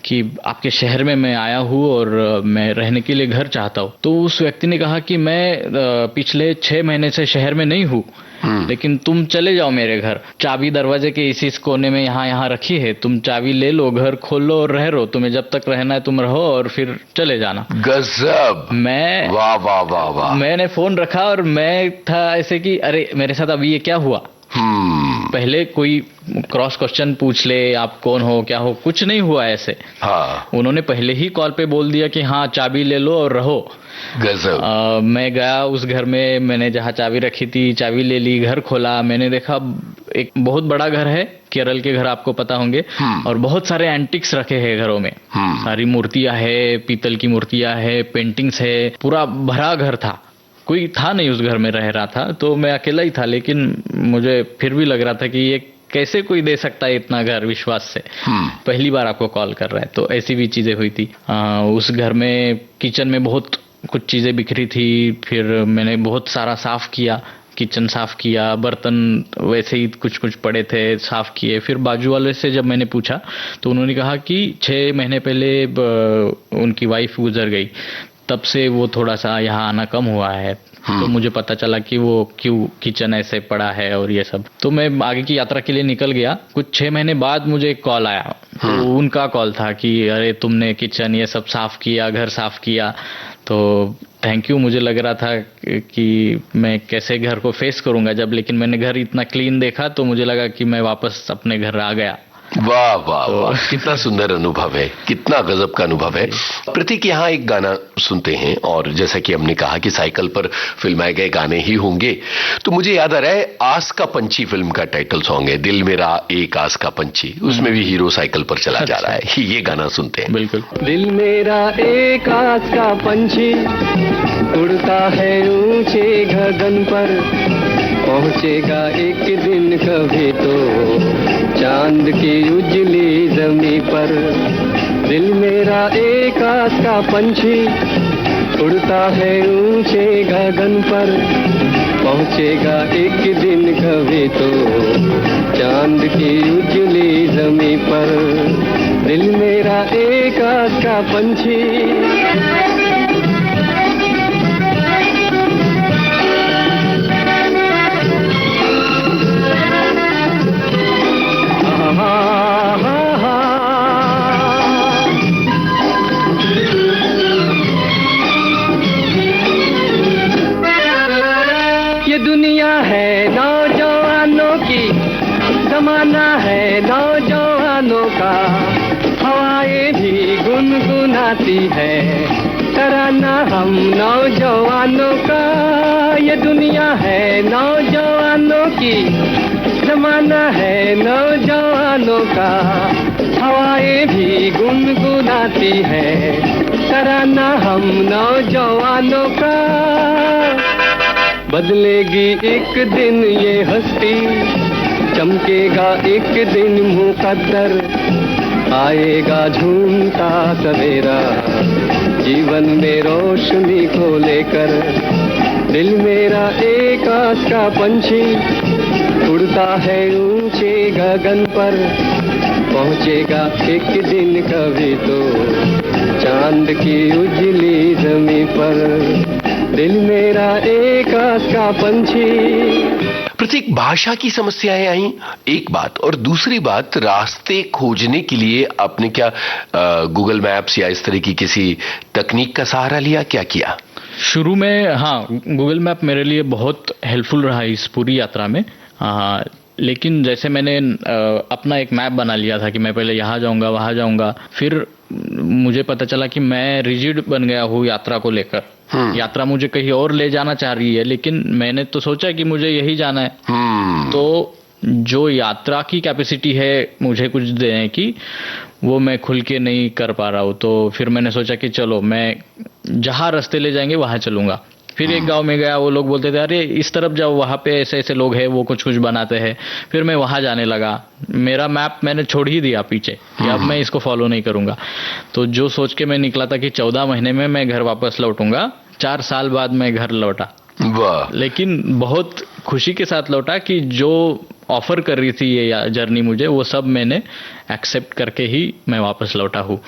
D: कि आपके शहर में मैं आया हूँ और मैं रहने के लिए घर चाहता हूँ। तो उस व्यक्ति ने कहा कि मैं पिछले 6 महीने से शहर में नहीं हूँ, लेकिन तुम चले जाओ मेरे घर, चाबी दरवाजे के इस कोने में यहाँ रखी है, तुम चाबी ले लो, घर खोल लो और रह लो, तुम्हें जब तक रहना है तुम रहो और फिर चले जाना।
C: गजब।
D: मैं
C: वाह वाह वाह वाह।
D: मैंने फोन रखा और मैं था ऐसे कि अरे मेरे साथ अभी ये क्या हुआ। पहले कोई क्रॉस क्वेश्चन पूछ ले, आप कौन हो, क्या हो, कुछ नहीं हुआ ऐसे।
C: हाँ,
D: उन्होंने पहले ही कॉल पे बोल दिया कि हाँ चाबी ले लो और रहो।
C: गजब।
D: मैं गया उस घर में, मैंने जहाँ चाबी रखी थी चाबी ले ली, घर खोला, मैंने देखा एक बहुत बड़ा घर है, केरल के घर आपको पता होंगे, और बहुत सारे एंटिक्स रखे हैं घरों में, सारी मूर्तियां है, पीतल की मूर्तियां है, पेंटिंग्स है, पूरा भरा घर था। कोई था नहीं उस घर में रह रहा था, तो मैं अकेला ही था, लेकिन मुझे फिर भी लग रहा था कि ये कैसे कोई दे सकता है इतना घर विश्वास से। पहली बार आपको कॉल कर रहा है, तो ऐसी भी चीजें हुई थी। उस घर में किचन में बहुत कुछ चीजें बिखरी थी, फिर मैंने बहुत सारा साफ किया, किचन साफ किया, बर्तन वैसे ही कुछ कुछ पड़े थे, साफ किए। फिर बाजू वाले से जब मैंने पूछा तो उन्होंने कहा कि 6 महीने पहले उनकी वाइफ गुजर गई, तब से वो थोड़ा सा यहाँ आना कम हुआ है। तो मुझे पता चला कि वो क्यों किचन ऐसे पड़ा है और ये सब। तो मैं आगे की यात्रा के लिए निकल गया। कुछ 6 महीने बाद मुझे एक कॉल आया, तो उनका कॉल था कि अरे तुमने किचन ये सब साफ किया, घर साफ किया, तो थैंक यू। मुझे लग रहा था कि मैं कैसे घर को फेस करूंगा जब, लेकिन मैंने घर इतना क्लीन देखा तो मुझे लगा कि मैं वापस अपने घर आ गया।
C: वाह वाह वाह, कितना सुंदर अनुभव है, कितना गजब का अनुभव है। प्रतीक, यहाँ एक गाना सुनते हैं, और जैसा कि हमने कहा कि साइकिल पर फिल्माए गए गाने ही होंगे, तो मुझे याद आ रहा है आस का पंछी फिल्म का टाइटल सॉन्ग है, दिल मेरा एक आस का पंछी। उसमें भी हीरो साइकिल पर चला जा रहा है। ये गाना सुनते हैं।
D: बिल्कुल।
F: दिल मेरा एक आस का पंछी उड़ता है ऊंचे गगन पर, पहुंचेगा एक दिन कभी तो चांद की उजली जमी पर। दिल मेरा एक आस का पंछी उड़ता है ऊंचे गगन पर, पहुंचेगा एक दिन कभी तो चांद की उजली जमी पर। दिल मेरा एक आस का पंछी। ये दुनिया है नौजवानों की, जमाना है नौजवानों का, हवाएं भी गुनगुनाती है, तराना हम नौजवानों का। ये दुनिया है नौजवानों की, जमाना है नौजवानों का, हवाएं भी गुनगुनाती है, तराना हम नौजवानों का। बदलेगी एक दिन ये हस्ती, चमकेगा एक दिन मुकद्दर, आएगा झूमता सवेरा जीवन में रोशनी को लेकर। दिल मेरा एक आस का पंछी उड़ता है ऊंचे गगन पर, पहुंचेगा एक दिन कभी तो चांद की उजली जमी पर। दिल मेरा एक आस का पंछी।
C: प्रतीक, भाषा की समस्याएं आई एक बात, और दूसरी बात रास्ते खोजने के लिए आपने क्या गूगल मैप्स या इस तरह की किसी तकनीक का सहारा लिया, क्या किया?
D: शुरू में हाँ, गूगल मैप मेरे लिए बहुत हेल्पफुल रहा इस पूरी यात्रा में। लेकिन जैसे मैंने अपना एक मैप बना लिया था कि मैं पहले यहाँ जाऊँगा वहाँ जाऊँगा, फिर मुझे पता चला कि मैं रिजिड बन गया हूँ यात्रा को लेकर। यात्रा मुझे कहीं और ले जाना चाह रही है, लेकिन मैंने तो सोचा कि मुझे यही जाना है। तो जो यात्रा की कैपेसिटी है मुझे कुछ देने की, वो मैं खुल के नहीं कर पा रहा हूँ। तो फिर मैंने सोचा कि चलो मैं जहाँ रास्ते ले जाएंगे वहाँ चलूँगा। फिर एक गांव में गया, वो लोग बोलते थे अरे इस तरफ जाओ, वहाँ पे ऐसे ऐसे लोग हैं, वो कुछ कुछ बनाते हैं। फिर मैं वहाँ जाने लगा। मेरा मैप मैंने छोड़ ही दिया पीछे कि अब मैं इसको फॉलो नहीं करूँगा। तो जो सोच के मैं निकला था कि 14 महीने में मैं घर वापस लौटूंगा, 4 साल बाद मैं घर लौटा।
C: वाह।
D: लेकिन बहुत खुशी के साथ लौटा कि जो ऑफर कर रही थी ये जर्नी मुझे, वो सब मैंने एक्सेप्ट करके ही मैं वापस लौटा हूँ।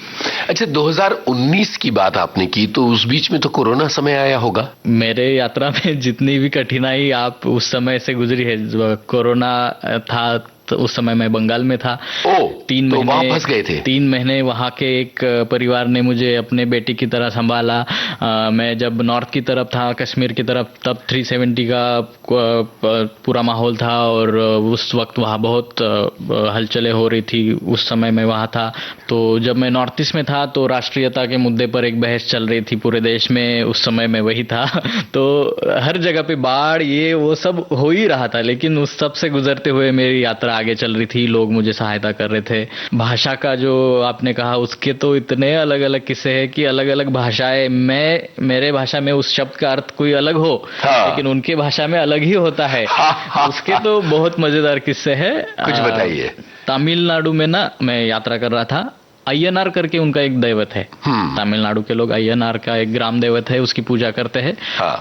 C: अच्छा, 2019 की बात आपने की, तो उस बीच में तो कोरोना समय आया होगा।
D: मेरे यात्रा में जितनी भी कठिनाई आप उस समय से गुजरी है, कोरोना था तो उस समय मैं बंगाल में था। 3
C: तो
D: महीने
C: वहां फंस गए थे।
D: 3 महीने वहां के एक परिवार ने मुझे अपने बेटे की तरह संभाला। मैं जब नॉर्थ की तरफ था, कश्मीर की तरफ, तब 370 का पूरा माहौल था और उस वक्त वहाँ बहुत हलचलें हो रही थी। उस समय मैं वहाँ था। तो जब मैं नॉर्थ ईस्ट में था तो राष्ट्रीयता के मुद्दे पर एक बहस चल रही थी पूरे देश में, उस समय मैं वही था। तो हर जगह पे बाढ़ ये वो सब हो ही रहा था, लेकिन उस सब से गुजरते हुए मेरी यात्रा आगे चल रही थी। लोग मुझे सहायता कर रहे थे। भाषा का जो आपने कहा, उसके तो इतने अलग अलग किस्से हैं कि अलग अलग भाषाएं, मेरे भाषा में उस शब्द का अर्थ कोई अलग हो, लेकिन उनके भाषा में अलग ही होता है। उसके तो बहुत मजेदार किस्से हैं।
C: कुछ बताइए।
D: तमिलनाडु में ना मैं यात्रा कर रहा था। अय्यनार करके उनका एक दैवत है। तमिलनाडु के लोग अय्यनार का एक ग्राम दैवत है, उसकी पूजा करते हैं।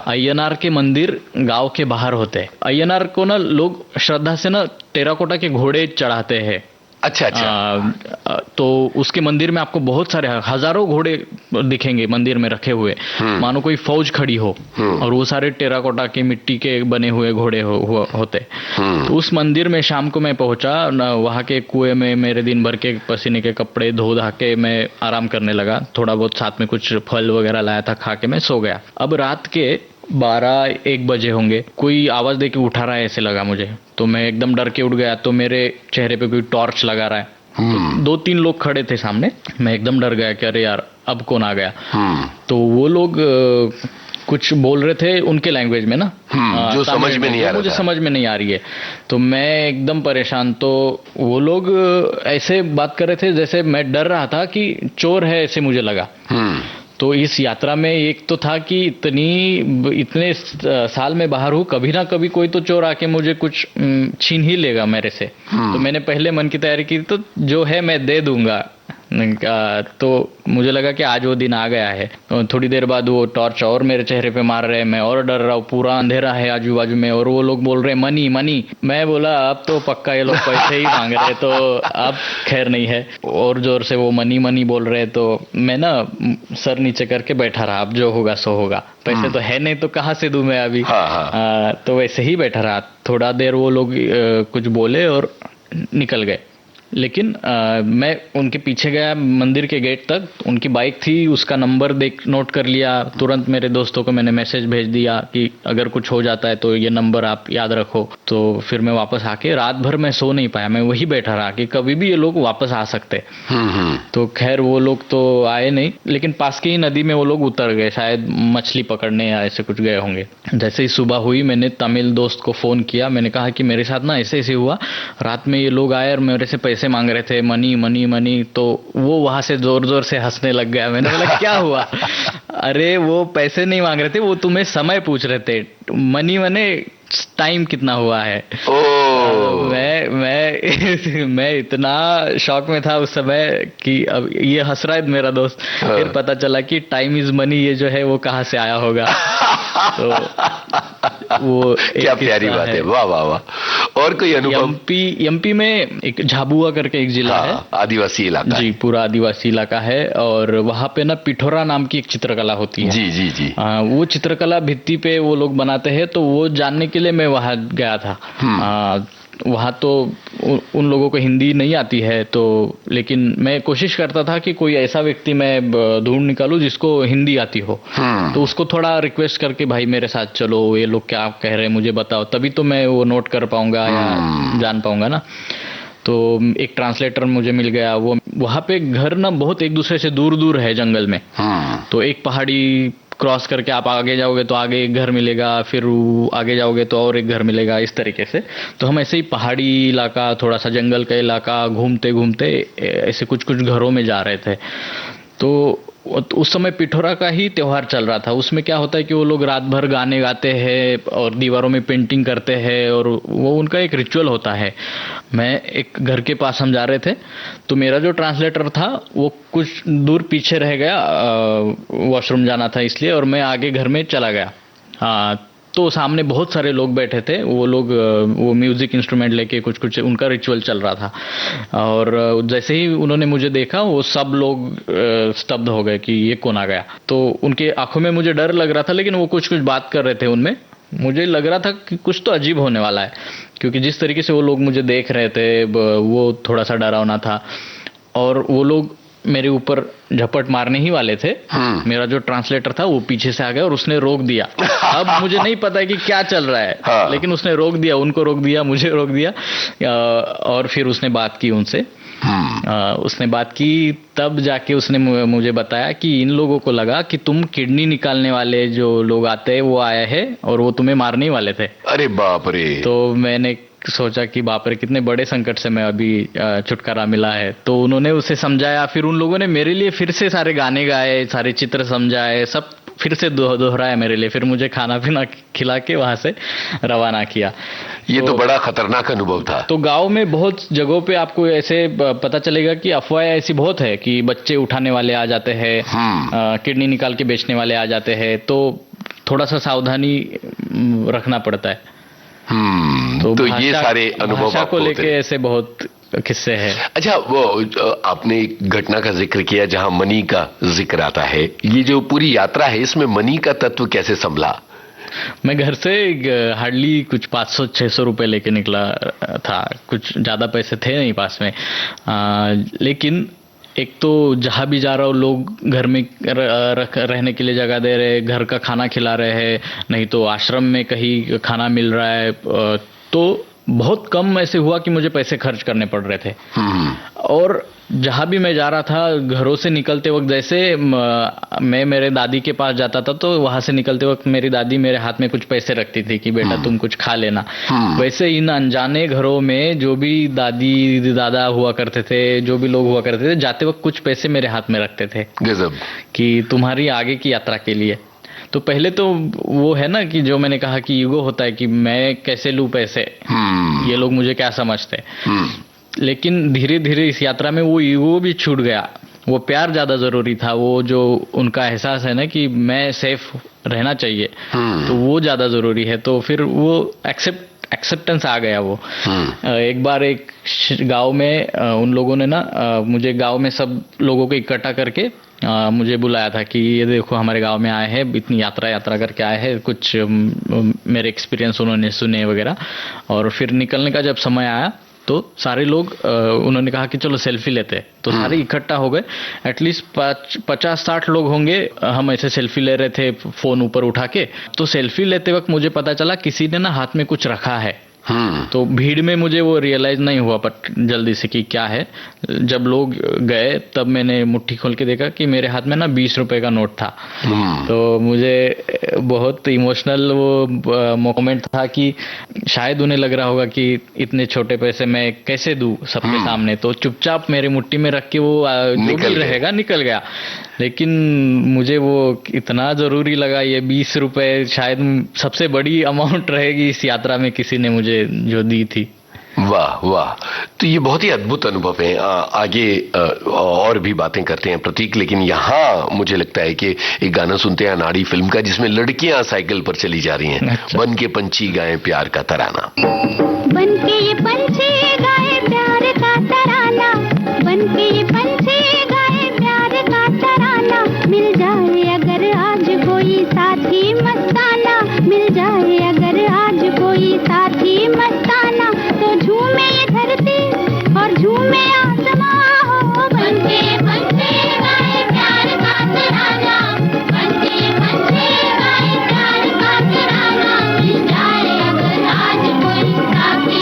D: अय्यनार के मंदिर गांव के बाहर होते हैं। अय्यनार को ना लोग श्रद्धा से ना टेराकोटा के घोड़े चढ़ाते हैं।
C: अच्छा अच्छा।
D: तो उसके मंदिर में आपको बहुत सारे हजारों घोड़े दिखेंगे मंदिर में रखे हुए, मानो कोई फौज खड़ी हो, और वो सारे टेराकोटा के मिट्टी के बने हुए घोड़े होते। तो उस मंदिर में शाम को मैं पहुंचा। वहां के कुएं में मेरे दिन भर के पसीने के कपड़े धो धा के मैं आराम करने लगा। थोड़ा बहुत साथ में कुछ फल वगैरह लाया था, खा के मैं सो गया। अब रात के 12-1 बजे होंगे, कोई आवाज दे के उठा रहा है ऐसे लगा मुझे। तो मैं एकदम डर के उठ गया। तो मेरे चेहरे पे कोई टॉर्च लगा रहा है। तो 2-3 लोग खड़े थे सामने। मैं एकदम डर गया कि अरे यार अब कौन आ गया। तो वो लोग कुछ बोल रहे थे उनके लैंग्वेज में ना,
C: जो समझ में नहीं आ रहा,
D: मुझे समझ में नहीं आ रही है। तो मैं एकदम परेशान। तो वो लोग ऐसे बात कर रहे थे जैसे मैं डर रहा था कि चोर है, ऐसे मुझे लगा। तो इस यात्रा में एक तो था कि इतने साल में बाहर हूँ, कभी ना कभी कोई तो चोर आके मुझे कुछ छीन ही लेगा मेरे से। तो मैंने पहले मन की तैयारी की, तो जो है मैं दे दूंगा। तो मुझे लगा कि आज वो दिन आ गया है। थोड़ी देर बाद वो टॉर्च और मेरे चेहरे पे मार रहे हैं। मैं और डर रहा हूँ, पूरा अंधेरा है आजू बाजू में, और वो लोग बोल रहे हैं मनी मनी। मैं बोला अब तो पक्का ये लोग पैसे ही मांग रहे हैं, तो अब खैर नहीं है। और जोर से वो मनी मनी बोल रहे हैं। तो मैं ना सर नीचे करके बैठा रहा, अब जो होगा सो होगा। पैसे तो है नहीं तो कहाँ से दूं मैं अभी। तो वैसे ही बैठा रहा। थोड़ा देर वो लोग कुछ बोले और निकल गए। लेकिन मैं उनके पीछे गया मंदिर के गेट तक। उनकी बाइक थी, उसका नंबर नोट कर लिया। तुरंत मेरे दोस्तों को मैंने मैसेज भेज दिया कि अगर कुछ हो जाता है तो ये नंबर आप याद रखो। तो फिर मैं वापस आके रात भर मैं सो नहीं पाया। मैं वही बैठा रहा कि कभी भी ये लोग वापस आ सकते। तो खैर वो लोग तो आए नहीं, लेकिन पास की ही नदी में वो लोग उतर गए, शायद मछली पकड़ने या ऐसे कुछ गए होंगे। जैसे ही सुबह हुई, मैंने तमिल दोस्त को फोन किया। मैंने कहा कि मेरे साथ ना ऐसे ऐसे हुआ, रात में ये लोग आए और मेरे से पैसे मांग रहे थे, मनी मनी मनी। तो वो वहां से जोर जोर से हंसने लग गया। मैंने बोला क्या हुआ? अरे वो पैसे नहीं मांग रहे थे, वो तुम्हें समय पूछ रहे थे। मनी मने टाइम कितना हुआ है। मैं इतना शॉक में था उस समय कि अब ये हंस रहा है मेरा दोस्त। फिर पता चला कि टाइम इज मनी, ये जो है वो कहाँ से आया होगा। तो वो
C: क्या प्यारी बात है। वाह वाह वाह। और कोई अनुभव?
D: एमपी में एक झाबुआ करके एक जिला है,
C: आदिवासी इलाका
D: जी, पूरा आदिवासी इलाका है। और वहां पे ना पिठोरा नाम की एक चित्रकला होती है।
C: जी जी जी।
D: वो चित्रकला भित्ति पे वो लोग बनाते हैं। तो वो जानने के लिए मैं वहां गया था। वहाँ तो उन लोगों को हिंदी नहीं आती है, तो लेकिन मैं कोशिश करता था कि कोई ऐसा व्यक्ति मैं ढूंढ निकालूं जिसको हिंदी आती हो। तो उसको थोड़ा रिक्वेस्ट करके भाई मेरे साथ चलो, ये लोग क्या कह रहे हैं मुझे बताओ, तभी तो मैं वो नोट कर पाऊंगा या जान पाऊंगा ना। तो एक ट्रांसलेटर मुझे मिल गया। वो वहाँ पे घर ना बहुत एक दूसरे से दूर दूर है जंगल में। तो एक पहाड़ी क्रॉस करके आप आगे जाओगे तो आगे एक घर मिलेगा, फिर आगे जाओगे तो और एक घर मिलेगा, इस तरीके से। तो हम ऐसे ही पहाड़ी इलाका, थोड़ा सा जंगल का इलाका घूमते घूमते ऐसे कुछ कुछ घरों में जा रहे थे। तो उस समय पिठोरा का ही त्योहार चल रहा था। उसमें क्या होता है कि वो लोग रात भर गाने गाते हैं और दीवारों में पेंटिंग करते हैं, और वो उनका एक रिचुअल होता है। मैं एक घर के पास हम जा रहे थे, तो मेरा जो ट्रांसलेटर था वो कुछ दूर पीछे रह गया, वॉशरूम जाना था इसलिए, और मैं आगे घर में चला गया। तो सामने बहुत सारे लोग बैठे थे। वो लोग वो म्यूजिक इंस्ट्रूमेंट लेके कुछ कुछ उनका रिचुअल चल रहा था। और जैसे ही उन्होंने मुझे देखा, वो सब लोग स्तब्ध हो गए कि ये कौन आ गया। तो उनके आंखों में मुझे डर लग रहा था, लेकिन वो कुछ कुछ बात कर रहे थे उनमें। मुझे लग रहा था कि कुछ तो अजीब होने वाला है, क्योंकि जिस तरीके से वो लोग मुझे देख रहे थे वो थोड़ा सा डरावना था। और वो लोग मेरे ऊपर झपट मारने ही वाले थे। मेरा जो ट्रांसलेटर था वो पीछे से आ गया और उसने रोक दिया। अब मुझे नहीं पता है कि क्या चल रहा है,
C: हाँ।
D: लेकिन उसने रोक दिया, उनको रोक दिया, मुझे रोक दिया। और फिर उसने बात की उनसे। उसने बात की, तब जाके उसने मुझे बताया कि इन लोगों को लगा कि तुम किडनी निकालने वाले जो लोग आते हैं वो आए हैं और वो तुम्हें मारने ही वाले थे।
C: अरे बाप रे।
D: तो मैंने सोचा कि बाप रे, कितने बड़े संकट से मैं अभी छुटकारा मिला है। तो उन्होंने उसे समझाया, फिर उन लोगों ने मेरे लिए फिर से सारे गाने गाए, सारे चित्र समझाए, सब फिर से दोहराया मेरे लिए। फिर मुझे खाना पीना खिला के वहां से रवाना किया।
C: ये तो बड़ा खतरनाक अनुभव था।
D: तो गांव में बहुत जगहों पे आपको ऐसे पता चलेगा कि अफवाहें ऐसी बहुत है कि बच्चे उठाने वाले आ जाते हैं, किडनी निकाल के बेचने वाले आ जाते हैं। तो थोड़ा सा सावधानी रखना पड़ता है।
C: तो ये सारे अनुभव
D: भाषा को लेके ऐसे बहुत किस्से हैं।
C: अच्छा, वो आपने एक घटना का जिक्र किया जहां मनी का जिक्र आता है। ये जो पूरी यात्रा है इसमें मनी का तत्व कैसे संभला?
D: मैं घर से हार्डली कुछ 500-600 रुपए लेके निकला था। कुछ ज्यादा पैसे थे नहीं पास में। लेकिन एक तो जहां भी जा रहा हूँ लोग घर में रहने के लिए जगह दे रहे, घर का खाना खिला रहे हैं, नहीं तो आश्रम में कहीं खाना मिल रहा है। तो बहुत कम ऐसे हुआ कि मुझे पैसे खर्च करने पड़ रहे थे। और जहां भी मैं जा रहा था, घरों से निकलते वक्त जैसे मैं मेरे दादी के पास जाता था तो वहां से निकलते वक्त मेरी दादी मेरे हाथ में कुछ पैसे रखती थी कि बेटा तुम कुछ खा लेना। वैसे इन अनजाने घरों में जो भी दादी दादा हुआ करते थे, जो भी लोग हुआ करते थे, जाते वक्त कुछ पैसे मेरे हाथ में रखते थे
C: गजब
D: कि तुम्हारी आगे की यात्रा के लिए। तो पहले तो वो है ना कि जो मैंने कहा कि ईगो होता है कि मैं कैसे लूं पैसे, ये लोग मुझे क्या समझते। लेकिन धीरे धीरे इस यात्रा में वो ईगो भी छूट गया। वो प्यार ज्यादा जरूरी था। वो जो उनका एहसास है ना कि मैं सेफ रहना चाहिए, तो वो ज्यादा जरूरी है। तो फिर वो एक्सेप्टेंस आ गया। वो एक बार एक गांव में उन लोगों ने ना मुझे गांव में सब लोगों को इकट्ठा करके मुझे बुलाया था कि ये देखो हमारे गांव में आए हैं, इतनी यात्रा करके आए हैं, कुछ मेरे एक्सपीरियंस उन्होंने सुने वगैरह। और फिर निकलने का जब समय आया तो सारे लोग उन्होंने कहा कि चलो सेल्फी लेते हैं। तो सारे इकट्ठा हो गए। एटलीस्ट 50-60 लोग होंगे। हम ऐसे सेल्फी ले रहे थे फोन ऊपर उठा के। तो सेल्फी लेते वक्त मुझे पता चला किसी ने ना हाथ में कुछ रखा है। तो भीड़ में मुझे वो रियलाइज नहीं हुआ बट जल्दी से कि क्या है। जब लोग गए तब मैंने मुट्ठी खोल के देखा कि मेरे हाथ में ना 20 रुपए का नोट था। तो मुझे बहुत इमोशनल वो मोमेंट था कि शायद उन्हें लग रहा होगा कि इतने छोटे पैसे मैं कैसे दूं सबके सामने। तो चुपचाप मेरे मुट्ठी में रख के वो जो भी रहेगा निकल गया। लेकिन मुझे वो इतना जरूरी लगा। ये 20 रुपए शायद सबसे बड़ी अमाउंट रहेगी इस यात्रा में किसी ने मुझे जो दी थी।
C: वाह वाह, तो ये बहुत ही अद्भुत अनुभव है। आगे और भी बातें करते हैं प्रतीक, लेकिन यहाँ मुझे लगता है कि एक गाना सुनते हैं अनाड़ी फिल्म का, जिसमें लड़कियां साइकिल पर चली जा रही हैं। अच्छा। बन के पंछी गाएं प्यार का तराना।
G: बन के ये पंछी गाए प्यार का तराना, बन के ये पंछी गाए प्यार का तराना। मिल जाए अगर आज कोई साथी मस्ताना, मिल जाए अगर आज कोई साथी मस्ताना, तो झूमे ये धरती और झूमे आसमां हो। बन के पंछी गाए प्यार का तराना, बन के पंछी गाए प्यार का तराना। मिल जाए अगर आज कोई साथी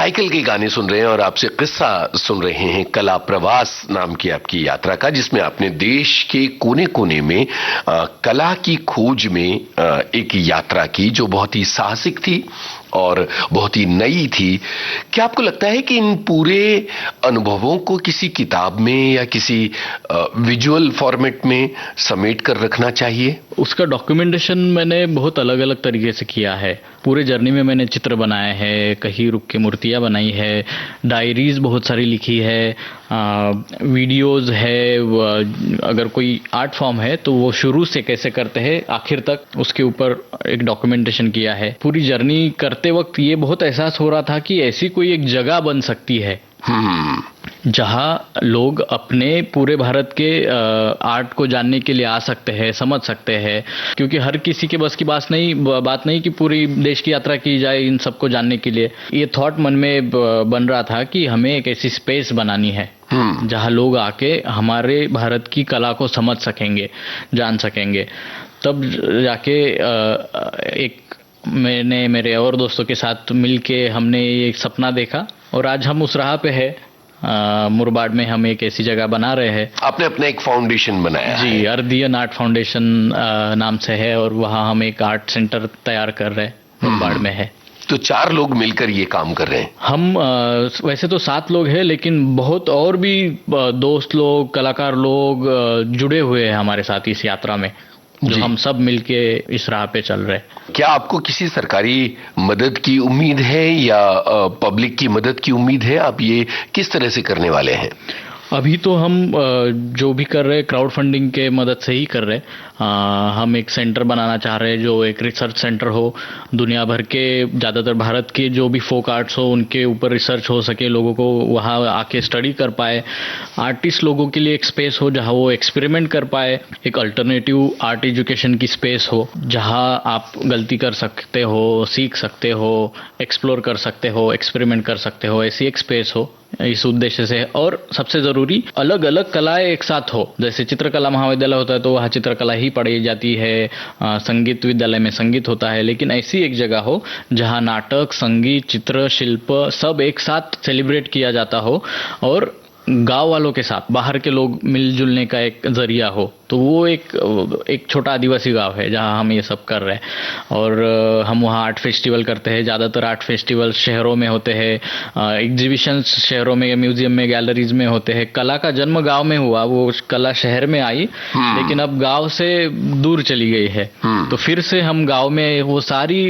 C: साइकिल के गाने सुन रहे हैं और आपसे किस्सा सुन रहे हैं कला प्रवास नाम की आपकी यात्रा का, जिसमें आपने देश के कोने कोने में कला की खोज में एक यात्रा की जो बहुत ही साहसिक थी और बहुत ही नई थी। क्या आपको लगता है कि इन पूरे अनुभवों को किसी किताब में या किसी विजुअल फॉर्मेट में समेट कर रखना चाहिए?
D: उसका डॉक्यूमेंटेशन मैंने बहुत अलग अलग तरीके से किया है। पूरे जर्नी में मैंने चित्र बनाए हैं, कहीं रुक के मूर्तियाँ बनाई है, डायरीज बहुत सारी लिखी है, वीडियोस है। अगर कोई आर्ट फॉर्म है तो वो शुरू से कैसे करते हैं आखिर तक उसके ऊपर एक डॉक्यूमेंटेशन किया है। पूरी जर्नी करते वक्त ये बहुत एहसास हो रहा था कि ऐसी कोई एक जगह बन सकती है जहां लोग अपने पूरे भारत के आर्ट को जानने के लिए आ सकते हैं, समझ सकते हैं, क्योंकि हर किसी के बस की बात नहीं कि पूरी देश की यात्रा की जाए इन सबको जानने के लिए। ये थॉट मन में बन रहा था कि हमें एक ऐसी स्पेस बनानी है जहां लोग आके हमारे भारत की कला को समझ सकेंगे, जान सकेंगे। तब जाके मैंने मेरे और दोस्तों के साथ मिलके हमने एक सपना देखा और आज हम उस राह पे है। मुरबाड में हम एक ऐसी जगह बना रहे हैं।
C: आपने अपना एक फाउंडेशन बनाया
D: जी, अर्दियन आर्ट फाउंडेशन नाम से है और वहाँ हम एक आर्ट सेंटर तैयार कर रहे हैं, मुरबाड में है।
C: तो 4 लोग मिलकर ये काम कर रहे हैं?
D: हम वैसे तो 7 लोग हैं, लेकिन बहुत और भी दोस्त लोग, कलाकार लोग जुड़े हुए हैं हमारे साथ इस यात्रा में, जो हम सब मिलके इस राह पे चल रहे हैं।
C: क्या आपको किसी सरकारी मदद की उम्मीद है या पब्लिक की मदद की उम्मीद है? आप ये किस तरह से करने वाले हैं?
D: अभी तो हम जो भी कर रहे हैं क्राउड फंडिंग के मदद से ही कर रहे हैं। हम एक सेंटर बनाना चाह रहे हैं जो एक रिसर्च सेंटर हो, दुनिया भर के ज़्यादातर भारत के जो भी फोक आर्ट्स हो उनके ऊपर रिसर्च हो सके, लोगों को वहाँ आके स्टडी कर पाए। आर्टिस्ट लोगों के लिए एक स्पेस हो जहाँ वो एक्सपेरिमेंट कर पाए, एक अल्टरनेटिव आर्ट एजुकेशन की स्पेस हो जहाँ आप गलती कर सकते हो, सीख सकते हो, एक्सप्लोर कर सकते हो, एक्सपेरिमेंट कर सकते हो, ऐसी एक स्पेस हो इस उद्देश्य से। और सबसे जरूरी अलग अलग कलाएं एक साथ हो, जैसे चित्रकला महाविद्यालय होता है तो वहाँ चित्रकला ही पढ़ी जाती है, संगीत विद्यालय में संगीत होता है, लेकिन ऐसी एक जगह हो जहाँ नाटक, संगीत, चित्र, शिल्प सब एक साथ सेलिब्रेट किया जाता हो और गांव वालों के साथ बाहर के लोग मिलजुलने का एक जरिया हो। तो वो एक छोटा आदिवासी गांव है जहां हम ये सब कर रहे हैं। और हम वहाँ आर्ट फेस्टिवल करते हैं। ज़्यादातर आर्ट फेस्टिवल शहरों में होते हैं, एग्जीबिशंस शहरों में, म्यूजियम में, गैलरीज में होते हैं। कला का जन्म गांव में हुआ, वो कला शहर में आई, लेकिन अब गांव से दूर चली गई है। तो फिर से हम गांव में वो सारी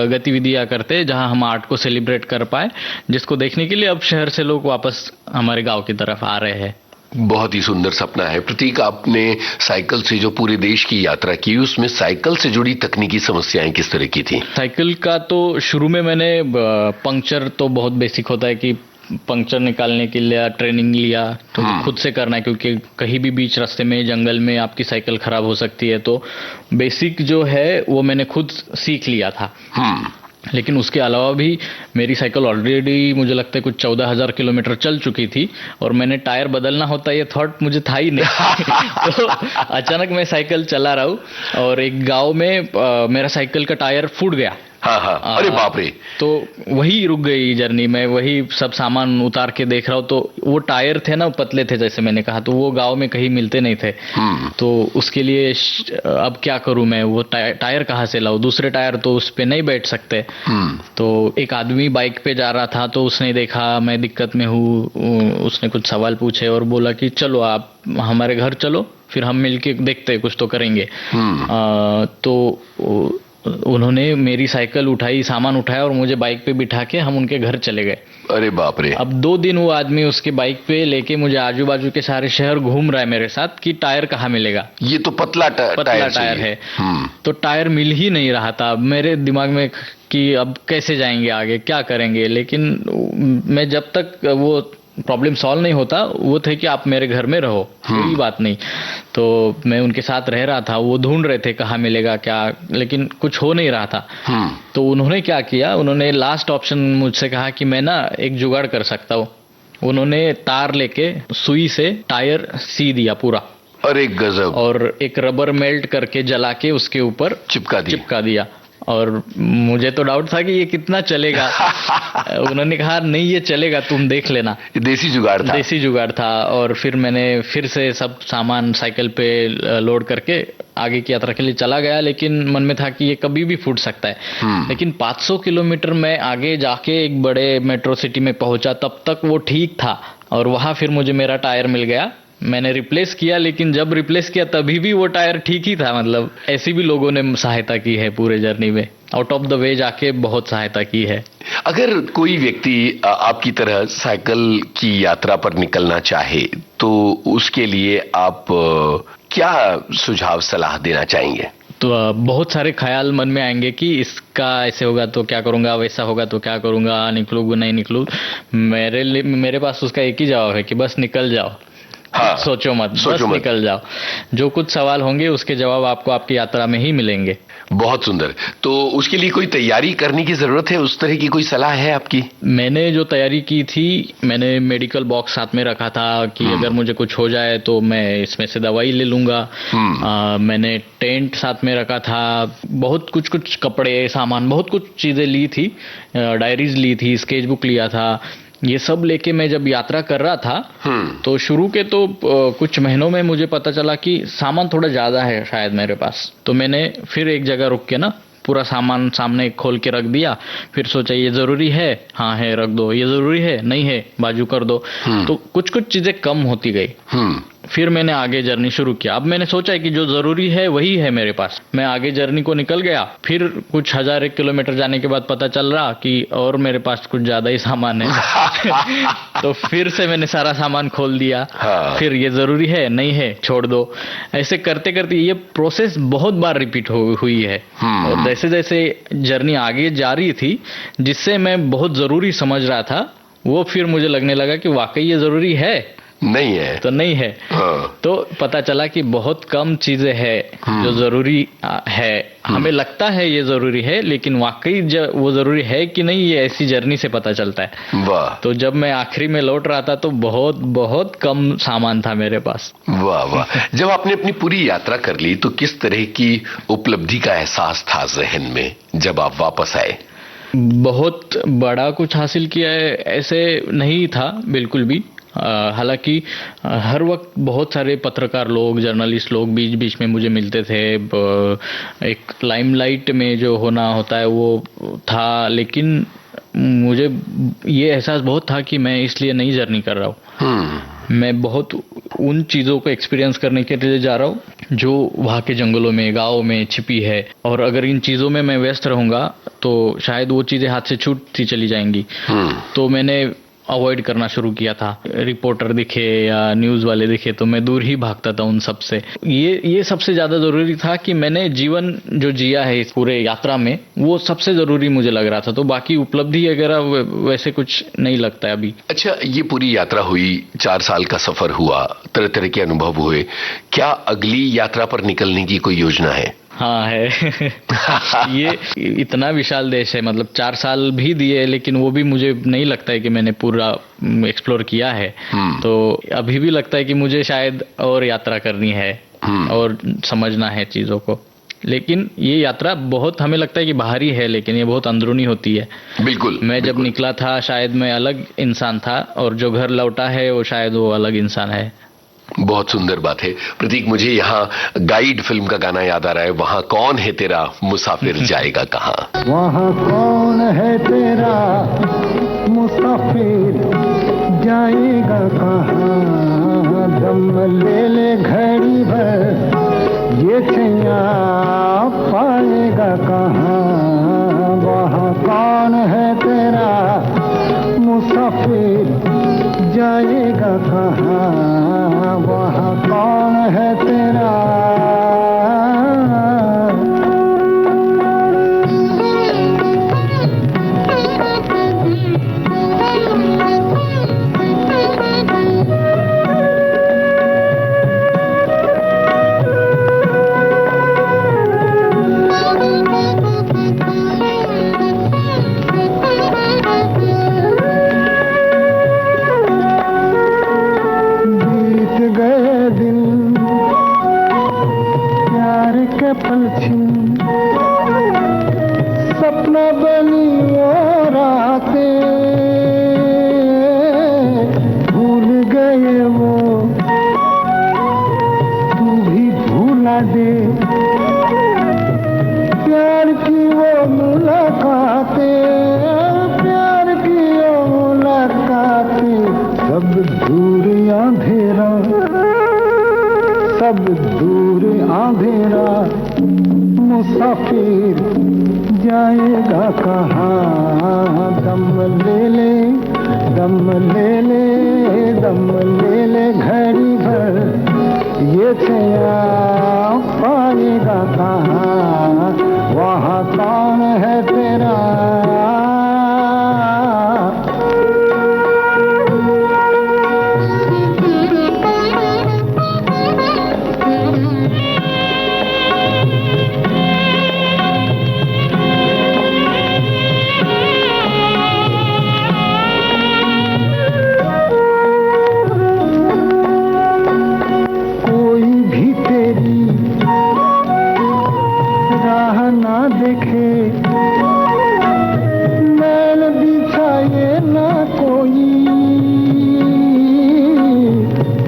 D: गतिविधियां करते हैं जहां हम आर्ट को सेलिब्रेट कर पाए, जिसको देखने के लिए अब शहर से लोग वापस हमारे गांव की तरफ आ रहे हैं।
C: बहुत ही सुंदर सपना है। प्रतीक, आपने साइकिल से जो पूरे देश की यात्रा की, उसमें साइकिल से जुड़ी तकनीकी समस्याएं किस तरह की थी?
D: साइकिल का तो शुरू में मैंने पंक्चर तो बहुत बेसिक होता है कि पंक्चर निकालने के लिए ट्रेनिंग लिया, तो खुद से करना है क्योंकि कहीं भी बीच रास्ते में, जंगल में आपकी साइकिल खराब हो सकती है। तो बेसिक जो है वो मैंने खुद सीख लिया था। लेकिन उसके अलावा भी मेरी साइकिल ऑलरेडी मुझे लगता है कुछ 14,000 किलोमीटर चल चुकी थी और मैंने टायर बदलना होता है ये थॉट मुझे था ही नहीं। तो अचानक मैं साइकिल चला रहा हूँ और एक गांव में मेरा साइकिल का टायर फूट गया।
C: अरे बाप रे!
D: तो वही रुक गई जर्नी में, वही सब सामान उतार के देख रहा हूँ तो वो टायर थे ना, पतले थे जैसे मैंने कहा, तो वो गांव में कहीं मिलते नहीं थे। तो उसके लिए अब क्या करूं मैं, वो टायर कहाँ से लाऊं? दूसरे टायर तो उस पे नहीं बैठ सकते। तो एक आदमी बाइक पे जा रहा था तो उसने देखा मैं दिक्कत में हूँ, उसने कुछ सवाल पूछे और बोला कि चलो आप हमारे घर चलो, फिर हम मिलके देखते कुछ तो करेंगे। तो उन्होंने मेरी साइकिल उठाई, सामान उठाया और मुझे बाइक पे बिठा के हम उनके घर चले गए।
C: अरे बाप रे!
D: अब 2 दिन वो आदमी उसके बाइक पे लेके मुझे आजू बाजू के सारे शहर घूम रहा है मेरे साथ कि टायर कहाँ मिलेगा।
C: ये तो पतला टायर
D: है। तो टायर मिल ही नहीं रहा था। मेरे दिमाग में कि अब कैसे जाएंगे आगे, क्या करेंगे, लेकिन मैं जब तक वो प्रॉब्लम सॉल्व नहीं होता, वो थे कि आप मेरे घर में रहो, कोई बात नहीं। तो मैं उनके साथ रह रहा था, वो ढूंढ रहे थे कहाँ मिलेगा क्या, लेकिन कुछ हो नहीं रहा था। तो उन्होंने क्या किया, उन्होंने लास्ट ऑप्शन मुझसे कहा कि मैं ना एक जुगाड़ कर सकता हूँ। उन्होंने तार लेके सुई से टायर सी दिया पूरा।
C: अरे गजब!
D: और एक रबर मेल्ट करके जला के उसके ऊपर
C: चिपका दिया।
D: और मुझे तो डाउट था कि ये कितना चलेगा। उन्होंने कहा नहीं ये चलेगा, तुम देख लेना।
C: देसी जुगाड़ था।
D: देसी जुगाड़ था। और फिर मैंने फिर से सब सामान साइकिल पे लोड करके आगे की यात्रा के लिए चला गया, लेकिन मन में था कि ये कभी भी फूट सकता है। लेकिन 500 किलोमीटर में आगे जाके एक बड़े मेट्रो सिटी में पहुंचा, तब तक वो ठीक था। और वहां फिर मुझे मेरा टायर मिल गया, मैंने रिप्लेस किया, लेकिन जब रिप्लेस किया तभी भी वो टायर ठीक ही था। मतलब ऐसी भी लोगों ने सहायता की है पूरे जर्नी में, आउट ऑफ द वे जाके बहुत सहायता की है।
C: अगर कोई व्यक्ति आपकी तरह साइकिल की यात्रा पर निकलना चाहे तो उसके लिए आप क्या सुझाव सलाह देना चाहेंगे?
D: तो बहुत सारे ख्याल मन में आएंगे कि इसका ऐसे होगा तो क्या करूंगा, वैसा होगा तो क्या करूंगा, निकलूंगा नहीं निकलूं। मेरे पास उसका एक ही जवाब है कि बस निकल जाओ। हाँ, सोचो मत, निकल जाओ। जो कुछ सवाल होंगे उसके जवाब आपको आपकी यात्रा में ही मिलेंगे।
C: बहुत सुंदर। तो उसके लिए कोई तैयारी करने की जरूरत है? उस तरह की कोई सलाह है आपकी?
D: मैंने जो तैयारी की थी, मैंने मेडिकल बॉक्स साथ में रखा था कि अगर मुझे कुछ हो जाए तो मैं इसमें से दवाई ले लूंगा। मैंने टेंट साथ में रखा था, बहुत कुछ कपड़े, सामान, बहुत कुछ चीजें ली थी, डायरीज ली थी, स्केच बुक लिया था। ये सब लेके मैं जब यात्रा कर रहा था तो शुरू के तो कुछ महीनों में मुझे पता चला कि सामान थोड़ा ज्यादा है शायद मेरे पास। तो मैंने फिर एक जगह रुक के ना पूरा सामान सामने खोल के रख दिया। फिर सोचा ये जरूरी है, हाँ है, रख दो। ये जरूरी है, नहीं है, बाजू कर दो। तो कुछ चीजें कम होती गई। फिर मैंने आगे जर्नी शुरू किया। अब मैंने सोचा कि जो जरूरी है वही है मेरे पास। मैं आगे जर्नी को निकल गया। फिर कुछ 1000 किलोमीटर जाने के बाद पता चल रहा कि और मेरे पास कुछ ज्यादा ही सामान है। तो फिर से मैंने सारा सामान खोल दिया। फिर ये जरूरी है, नहीं है, छोड़ दो। ऐसे करते करते ये प्रोसेस बहुत बार रिपीट हुई है। और जैसे जैसे जर्नी आगे जा रही थी, जिससे मैं बहुत जरूरी समझ रहा था, वो फिर मुझे लगने लगा कि वाकई ये जरूरी है,
C: नहीं है
D: तो नहीं है। तो पता चला कि बहुत कम चीजें हैं जो जरूरी है। हमें लगता है ये जरूरी है, लेकिन वाकई वो जरूरी है कि नहीं, ये ऐसी जर्नी से पता चलता है।
C: वाह।
D: तो जब मैं आखिरी में लौट रहा था तो बहुत बहुत कम सामान था मेरे पास।
C: वाह वाह। जब आपने अपनी पूरी यात्रा कर ली तो किस तरह की उपलब्धि का एहसास था जहन में जब आप वापस आए?
D: बहुत बड़ा कुछ हासिल किया है ऐसे नहीं था बिल्कुल भी। हालांकि हर वक्त बहुत सारे पत्रकार लोग, जर्नलिस्ट लोग बीच बीच में मुझे मिलते थे। एक लाइमलाइट में जो होना होता है वो था, लेकिन मुझे ये एहसास बहुत था कि मैं इसलिए नहीं जर्नी कर रहा हूँ। मैं बहुत उन चीज़ों को एक्सपीरियंस करने के लिए जा रहा हूँ जो वहाँ के जंगलों में, गाँव में छिपी है। और अगर इन चीज़ों में मैं व्यस्त रहूँगा तो शायद वो चीज़ें हाथ से छूटती चली जाएंगी। तो मैंने अवॉइड करना शुरू किया था। रिपोर्टर दिखे या न्यूज़ वाले दिखे तो मैं दूर ही भागता था उन सब से। ये सबसे ज़्यादा ज़रूरी था कि मैंने जीवन जो जिया है इस पूरे यात्रा में, वो सबसे ज़रूरी मुझे लग रहा था। तो बाकी उपलब्धि वगैरह वैसे कुछ नहीं लगता है अभी। अच्छा,
C: ये पूरी यात्रा हुई, 4 साल का सफर हुआ, तरह तरह के अनुभव हुए। क्या अगली यात्रा पर निकलने की कोई योजना है?
D: हाँ है। ये इतना विशाल देश है, मतलब 4 साल भी दिए, लेकिन वो भी मुझे नहीं लगता है कि मैंने पूरा एक्सप्लोर किया है। तो अभी भी लगता है कि मुझे शायद और यात्रा करनी है और समझना है चीज़ों को। लेकिन ये यात्रा बहुत, हमें लगता है कि बाहरी है, लेकिन ये बहुत अंदरूनी होती है।
C: बिल्कुल।
D: मैं जब निकला था शायद मैं अलग इंसान था, और जो घर लौटा है वो शायद वो अलग इंसान है।
C: बहुत सुंदर बात है प्रतीक। मुझे यहाँ गाइड फिल्म का गाना याद आ रहा है, वहाँ कौन है तेरा मुसाफिर जाएगा कहाँ।
H: वहाँ कौन है तेरा मुसाफिर जाएगा कहाँ, दम ले ले घड़ी भर ये छैया पाएगा कहाँ। वहाँ कौन है तेरा मुसाफिर जाएगा कहाँ, वहाँ कौन है तेरा। दूर अंधेरा, मुसाफिर जाएगा कहाँ? दम ले ले, दम ले ले, दम ले ले घड़ी भर, ये छया पाएगा कहाँ? वहाँ कौन है तेरा? देखे मैल बिछाए ना कोई,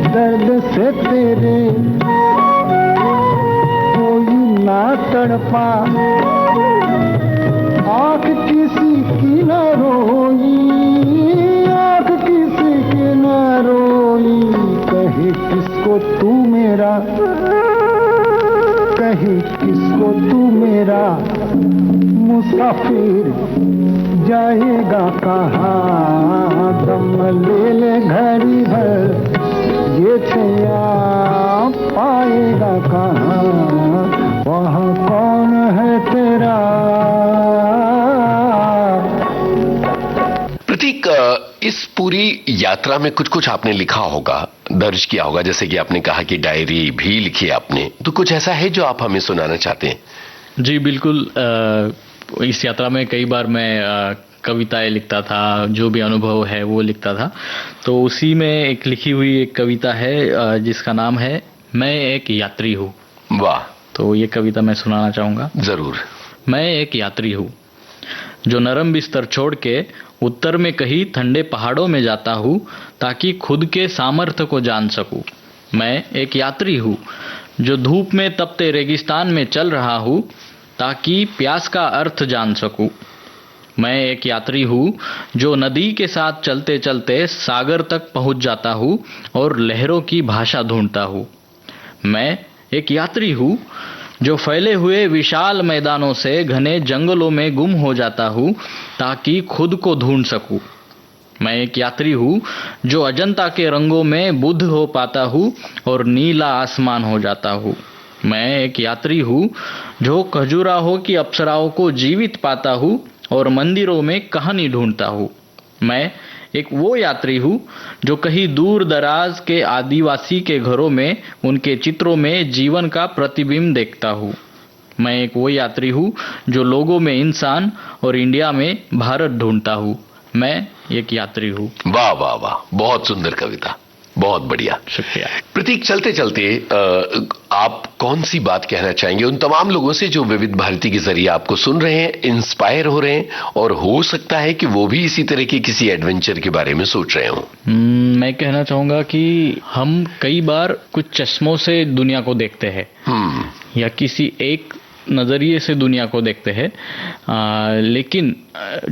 H: दर्द से तेरे कोई ना तड़पा, आँख किसी की ना रोई, आँख किसी की ना रोई। कहे किसको तू मेरा, कहे किसको तू मेरा, मुसाफिर जाएगा कहाँ? दम ले ले घड़ी भर, ये छया पाएगा कहाँ? वहाँ कौन है तेरा?
C: प्रतीक, इस पूरी यात्रा में कुछ कुछ आपने लिखा होगा, दर्ज किया होगा, जैसे कि आपने कहा कि डायरी भी लिखी आपने, तो कुछ ऐसा है जो आप हमें सुनाना चाहते हैं?
D: जी बिल्कुल। इस यात्रा में कई बार मैं कविताएं लिखता था, जो भी अनुभव है वो लिखता था। तो उसी में एक लिखी हुई एक कविता है जिसका नाम है मैं एक यात्री हूँ।
C: वाह।
D: तो ये कविता मैं सुनाना चाहूँगा।
C: जरूर।
D: मैं एक यात्री हूँ जो नरम बिस्तर छोड़ के उत्तर में कहीं ठंडे पहाड़ों में जाता हूँ ताकि खुद के सामर्थ्य को जान सकूँ। मैं एक यात्री हूँ जो धूप में तपते रेगिस्तान में चल रहा हूँ ताकि प्यास का अर्थ जान सकूँ। मैं एक यात्री हूँ जो नदी के साथ चलते चलते सागर तक पहुँच जाता हूँ और लहरों की भाषा ढूंढता हूँ। मैं एक यात्री हूँ जो फैले हुए विशाल मैदानों से घने जंगलों में गुम हो जाता हूँ ताकि खुद को ढूंढ सकूँ। मैं एक यात्री हूँ जो अजंता के रंगों में बुद्ध हो पाता हूँ और नीला आसमान हो जाता हूँ। मैं एक यात्री हूँ जो खजुराहो की अप्सराओं को जीवित पाता हूँ और मंदिरों में कहानी ढूंढता हूँ। मैं एक वो यात्री हूँ जो कहीं दूर दराज के आदिवासी के घरों में उनके चित्रों में जीवन का प्रतिबिंब देखता हूँ। मैं एक वो यात्री हूँ जो लोगों में इंसान और इंडिया में भारत ढूंढता हूँ। मैं एक यात्री हूँ।
C: वाह वाह वाह, बहुत सुंदर कविता, बहुत बढ़िया,
D: शुक्रिया।
C: प्रतीक, चलते चलते आप कौन सी बात कहना चाहेंगे उन तमाम लोगों से जो विविध भारती के जरिए आपको सुन रहे हैं, इंस्पायर हो रहे हैं और हो सकता है कि वो भी इसी तरह के किसी एडवेंचर के बारे में सोच रहे हों?
D: मैं कहना चाहूँगा कि हम कई बार कुछ चश्मों से दुनिया को देखते हैं या किसी एक नज़रिए से दुनिया को देखते हैं, लेकिन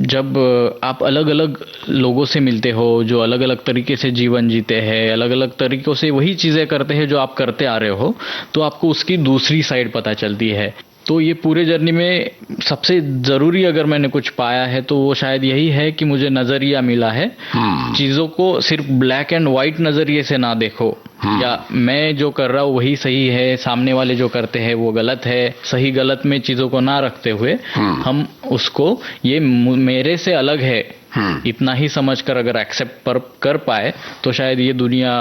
D: जब आप अलग अलग लोगों से मिलते हो जो अलग अलग तरीके से जीवन जीते हैं, अलग अलग तरीक़ों से वही चीज़ें करते हैं जो आप करते आ रहे हो, तो आपको उसकी दूसरी साइड पता चलती है। तो ये पूरे जर्नी में सबसे ज़रूरी अगर मैंने कुछ पाया है तो वो शायद यही है कि मुझे नज़रिया मिला है। चीज़ों को सिर्फ ब्लैक एंड वाइट नज़रिए से ना देखो, या मैं जो कर रहा हूँ वही सही है, सामने वाले जो करते हैं वो गलत है, सही गलत में चीज़ों को ना रखते हुए हम उसको ये मेरे से अलग है इतना ही समझकर अगर एक्सेप्ट कर पाए तो शायद ये दुनिया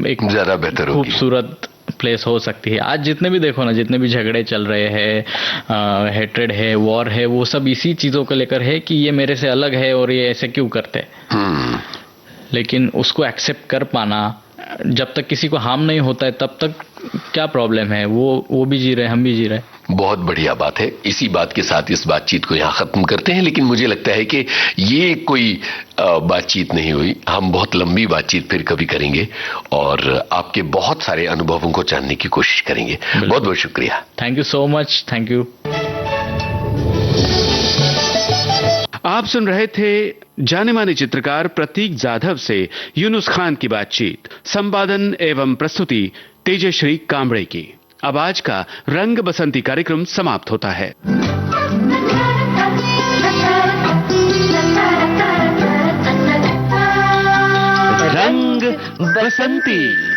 D: एक
C: ज़्यादा बेहतर होगी,
D: खूबसूरत प्लेस हो सकती है। आज जितने भी देखो ना, जितने भी झगड़े चल रहे हैं, हेट्रेड है, वॉर है, वो सब इसी चीज़ों को लेकर है कि ये मेरे से अलग है और ये ऐसे क्यों करते हैं। लेकिन उसको एक्सेप्ट कर पाना, जब तक किसी को हार्म नहीं होता है तब तक क्या प्रॉब्लम है, वो भी जी रहे, हम भी जी रहे।
C: बहुत बढ़िया बात है। इसी बात के साथ इस बातचीत को यहाँ खत्म करते हैं, लेकिन मुझे लगता है कि ये कोई बातचीत नहीं हुई, हम बहुत लंबी बातचीत फिर कभी करेंगे और आपके बहुत सारे अनुभवों को जानने की कोशिश करेंगे। बहुत बहुत शुक्रिया।
D: Thank you so much. Thank you.
B: आप सुन रहे थे जाने माने चित्रकार प्रतीक जाधव से यूनुस खान की बातचीत। संपादन एवं प्रस्तुति तेजश्री कांबड़े की। अब आज का रंग बसंती कार्यक्रम समाप्त होता है।
E: रंग बसंती।